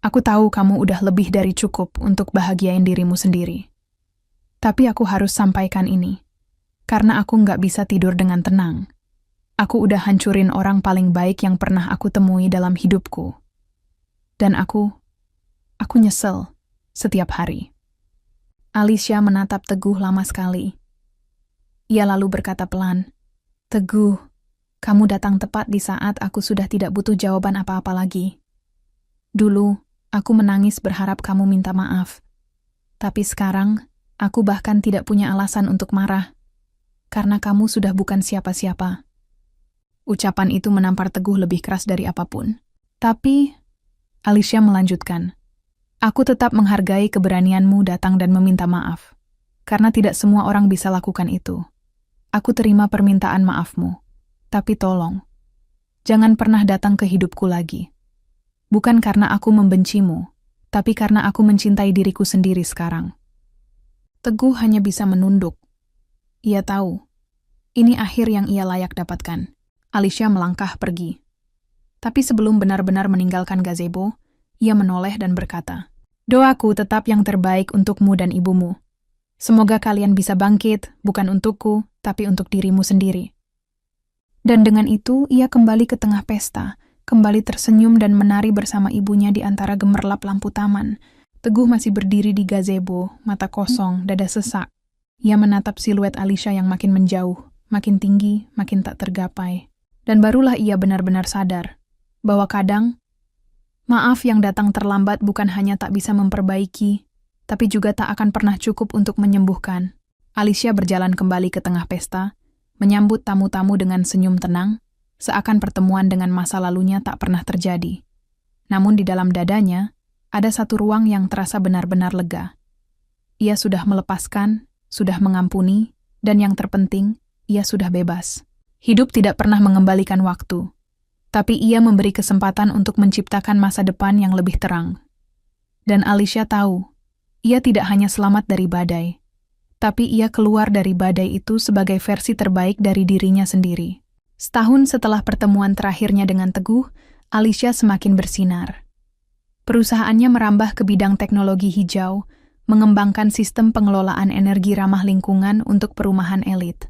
Aku tahu kamu udah lebih dari cukup untuk bahagiain dirimu sendiri. Tapi aku harus sampaikan ini, karena aku nggak bisa tidur dengan tenang. Aku udah hancurin orang paling baik yang pernah aku temui dalam hidupku. Dan aku nyesel setiap hari." Alicia menatap Teguh lama sekali. Ia lalu berkata pelan, "Teguh, kamu datang tepat di saat aku sudah tidak butuh jawaban apa-apa lagi. Dulu, aku menangis berharap kamu minta maaf. Tapi sekarang, aku bahkan tidak punya alasan untuk marah, karena kamu sudah bukan siapa-siapa." Ucapan itu menampar Teguh lebih keras dari apapun. "Tapi," Alicia melanjutkan, "aku tetap menghargai keberanianmu datang dan meminta maaf, karena tidak semua orang bisa lakukan itu. Aku terima permintaan maafmu, tapi tolong, jangan pernah datang ke hidupku lagi. Bukan karena aku membencimu, tapi karena aku mencintai diriku sendiri sekarang." Teguh hanya bisa menunduk. Ia tahu, ini akhir yang ia layak dapatkan. Alicia melangkah pergi. Tapi sebelum benar-benar meninggalkan gazebo, ia menoleh dan berkata, "Doaku tetap yang terbaik untukmu dan ibumu. Semoga kalian bisa bangkit, bukan untukku, tapi untuk dirimu sendiri." Dan dengan itu, ia kembali ke tengah pesta, kembali tersenyum dan menari bersama ibunya di antara gemerlap lampu taman. Teguh masih berdiri di gazebo, mata kosong, dada sesak. Ia menatap siluet Alicia yang makin menjauh, makin tinggi, makin tak tergapai. Dan barulah ia benar-benar sadar bahwa kadang, maaf yang datang terlambat bukan hanya tak bisa memperbaiki, tapi juga tak akan pernah cukup untuk menyembuhkan. Alicia berjalan kembali ke tengah pesta, menyambut tamu-tamu dengan senyum tenang, seakan pertemuan dengan masa lalunya tak pernah terjadi. Namun di dalam dadanya, ada satu ruang yang terasa benar-benar lega. Ia sudah melepaskan, sudah mengampuni, dan yang terpenting, ia sudah bebas. Hidup tidak pernah mengembalikan waktu, tapi ia memberi kesempatan untuk menciptakan masa depan yang lebih terang. Dan Alicia tahu, ia tidak hanya selamat dari badai, tapi ia keluar dari badai itu sebagai versi terbaik dari dirinya sendiri. Setahun setelah pertemuan terakhirnya dengan Teguh, Alicia semakin bersinar. Perusahaannya merambah ke bidang teknologi hijau, mengembangkan sistem pengelolaan energi ramah lingkungan untuk perumahan elit.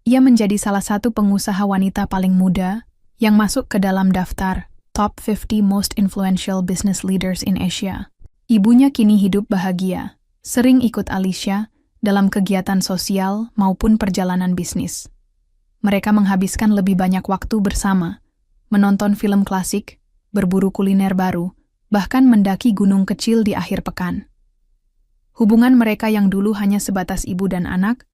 Ia menjadi salah satu pengusaha wanita paling muda yang masuk ke dalam daftar Top 50 Most Influential Business Leaders in Asia. Ibunya kini hidup bahagia, sering ikut Alicia dalam kegiatan sosial maupun perjalanan bisnis. Mereka menghabiskan lebih banyak waktu bersama, menonton film klasik, berburu kuliner baru, bahkan mendaki gunung kecil di akhir pekan. Hubungan mereka yang dulu hanya sebatas ibu dan anak,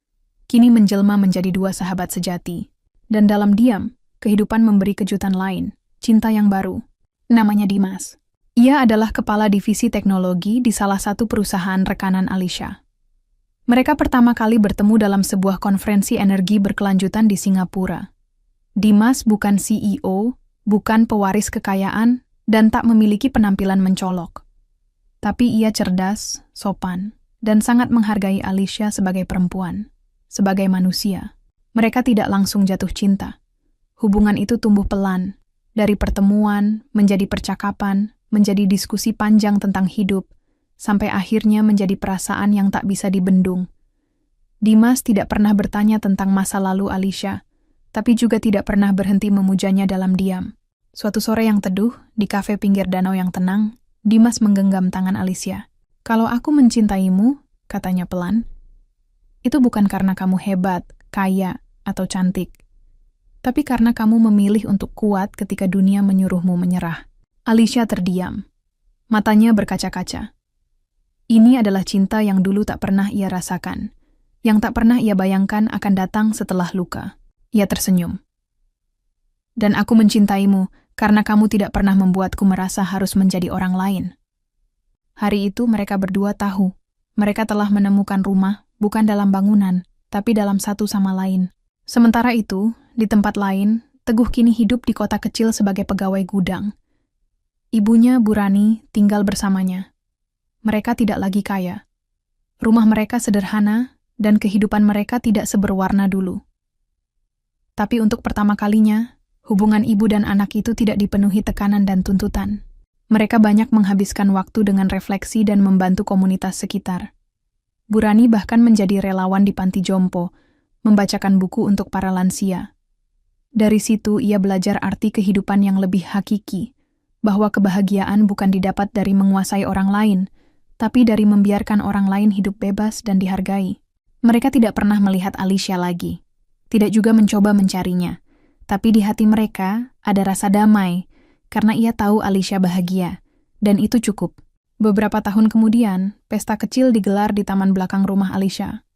kini menjelma menjadi dua sahabat sejati. Dan dalam diam, kehidupan memberi kejutan lain, cinta yang baru. Namanya Dimas. Ia adalah kepala divisi teknologi di salah satu perusahaan rekanan Alicia. Mereka pertama kali bertemu dalam sebuah konferensi energi berkelanjutan di Singapura. Dimas bukan CEO, bukan pewaris kekayaan, dan tak memiliki penampilan mencolok. Tapi ia cerdas, sopan, dan sangat menghargai Alicia sebagai perempuan, sebagai manusia. Mereka tidak langsung jatuh cinta. Hubungan itu tumbuh pelan, dari pertemuan, menjadi percakapan, menjadi diskusi panjang tentang hidup, sampai akhirnya menjadi perasaan yang tak bisa dibendung. Dimas tidak pernah bertanya tentang masa lalu Alicia, tapi juga tidak pernah berhenti memujanya dalam diam. Suatu sore yang teduh, di kafe pinggir danau yang tenang, Dimas menggenggam tangan Alicia. "Kalau aku mencintaimu," katanya pelan, "itu bukan karena kamu hebat, kaya, atau cantik, tapi karena kamu memilih untuk kuat ketika dunia menyuruhmu menyerah." Alicia terdiam. Matanya berkaca-kaca. Ini adalah cinta yang dulu tak pernah ia rasakan, yang tak pernah ia bayangkan akan datang setelah luka. Ia tersenyum. "Dan aku mencintaimu karena kamu tidak pernah membuatku merasa harus menjadi orang lain." Hari itu mereka berdua tahu, mereka telah menemukan rumah bukan dalam bangunan, tapi dalam satu sama lain. Sementara itu, di tempat lain, Teguh kini hidup di kota kecil sebagai pegawai gudang. Ibunya, Bu Rani, tinggal bersamanya. Mereka tidak lagi kaya. Rumah mereka sederhana, dan kehidupan mereka tidak seberwarna dulu. Tapi untuk pertama kalinya, hubungan ibu dan anak itu tidak dipenuhi tekanan dan tuntutan. Mereka banyak menghabiskan waktu dengan refleksi dan membantu komunitas sekitar. Bu Rani bahkan menjadi relawan di panti jompo, membacakan buku untuk para lansia. Dari situ ia belajar arti kehidupan yang lebih hakiki, bahwa kebahagiaan bukan didapat dari menguasai orang lain, tapi dari membiarkan orang lain hidup bebas dan dihargai. Mereka tidak pernah melihat Alicia lagi, tidak juga mencoba mencarinya. Tapi di hati mereka ada rasa damai, karena ia tahu Alicia bahagia, dan itu cukup. Beberapa tahun kemudian, pesta kecil digelar di taman belakang rumah Alicia.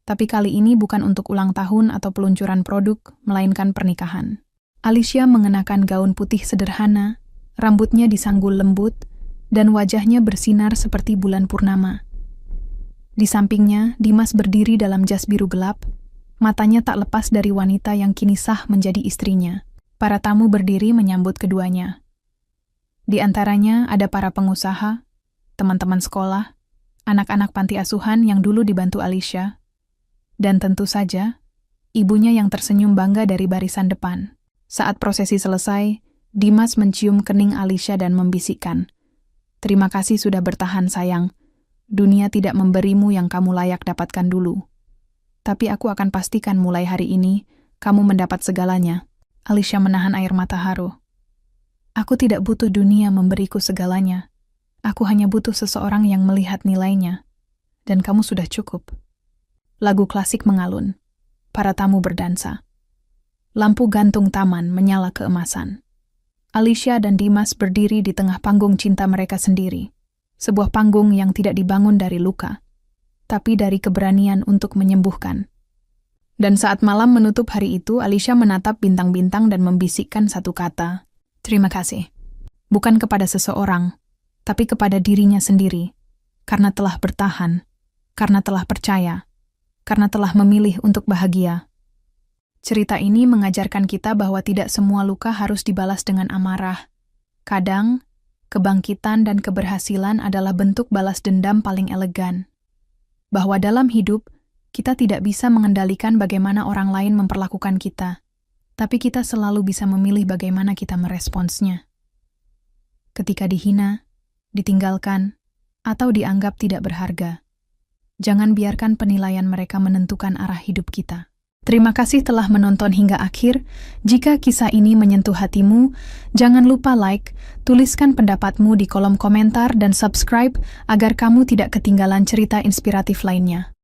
Tapi kali ini bukan untuk ulang tahun atau peluncuran produk, melainkan pernikahan. Alicia mengenakan gaun putih sederhana, rambutnya disanggul lembut, dan wajahnya bersinar seperti bulan purnama. Di sampingnya, Dimas berdiri dalam jas biru gelap, matanya tak lepas dari wanita yang kini sah menjadi istrinya. Para tamu berdiri menyambut keduanya. Di antaranya ada para pengusaha, teman-teman sekolah, anak-anak panti asuhan yang dulu dibantu Alicia, dan tentu saja, ibunya yang tersenyum bangga dari barisan depan. Saat prosesi selesai, Dimas mencium kening Alicia dan membisikkan, "Terima kasih sudah bertahan sayang, dunia tidak memberimu yang kamu layak dapatkan dulu. Tapi aku akan pastikan mulai hari ini, kamu mendapat segalanya." Alicia menahan air mata haru. "Aku tidak butuh dunia memberiku segalanya. Aku hanya butuh seseorang yang melihat nilainya. Dan kamu sudah cukup." Lagu klasik mengalun. Para tamu berdansa. Lampu gantung taman menyala keemasan. Alicia dan Dimas berdiri di tengah panggung cinta mereka sendiri. Sebuah panggung yang tidak dibangun dari luka, tapi dari keberanian untuk menyembuhkan. Dan saat malam menutup hari itu, Alicia menatap bintang-bintang dan membisikkan satu kata, "Terima kasih." Bukan kepada seseorang, tapi kepada dirinya sendiri. Karena telah bertahan, karena telah percaya, karena telah memilih untuk bahagia. Cerita ini mengajarkan kita bahwa tidak semua luka harus dibalas dengan amarah. Kadang, kebangkitan dan keberhasilan adalah bentuk balas dendam paling elegan. Bahwa dalam hidup, kita tidak bisa mengendalikan bagaimana orang lain memperlakukan kita, tapi kita selalu bisa memilih bagaimana kita meresponsnya. Ketika dihina, ditinggalkan, atau dianggap tidak berharga, jangan biarkan penilaian mereka menentukan arah hidup kita. Terima kasih telah menonton hingga akhir. Jika kisah ini menyentuh hatimu, jangan lupa like, tuliskan pendapatmu di kolom komentar dan subscribe agar kamu tidak ketinggalan cerita inspiratif lainnya.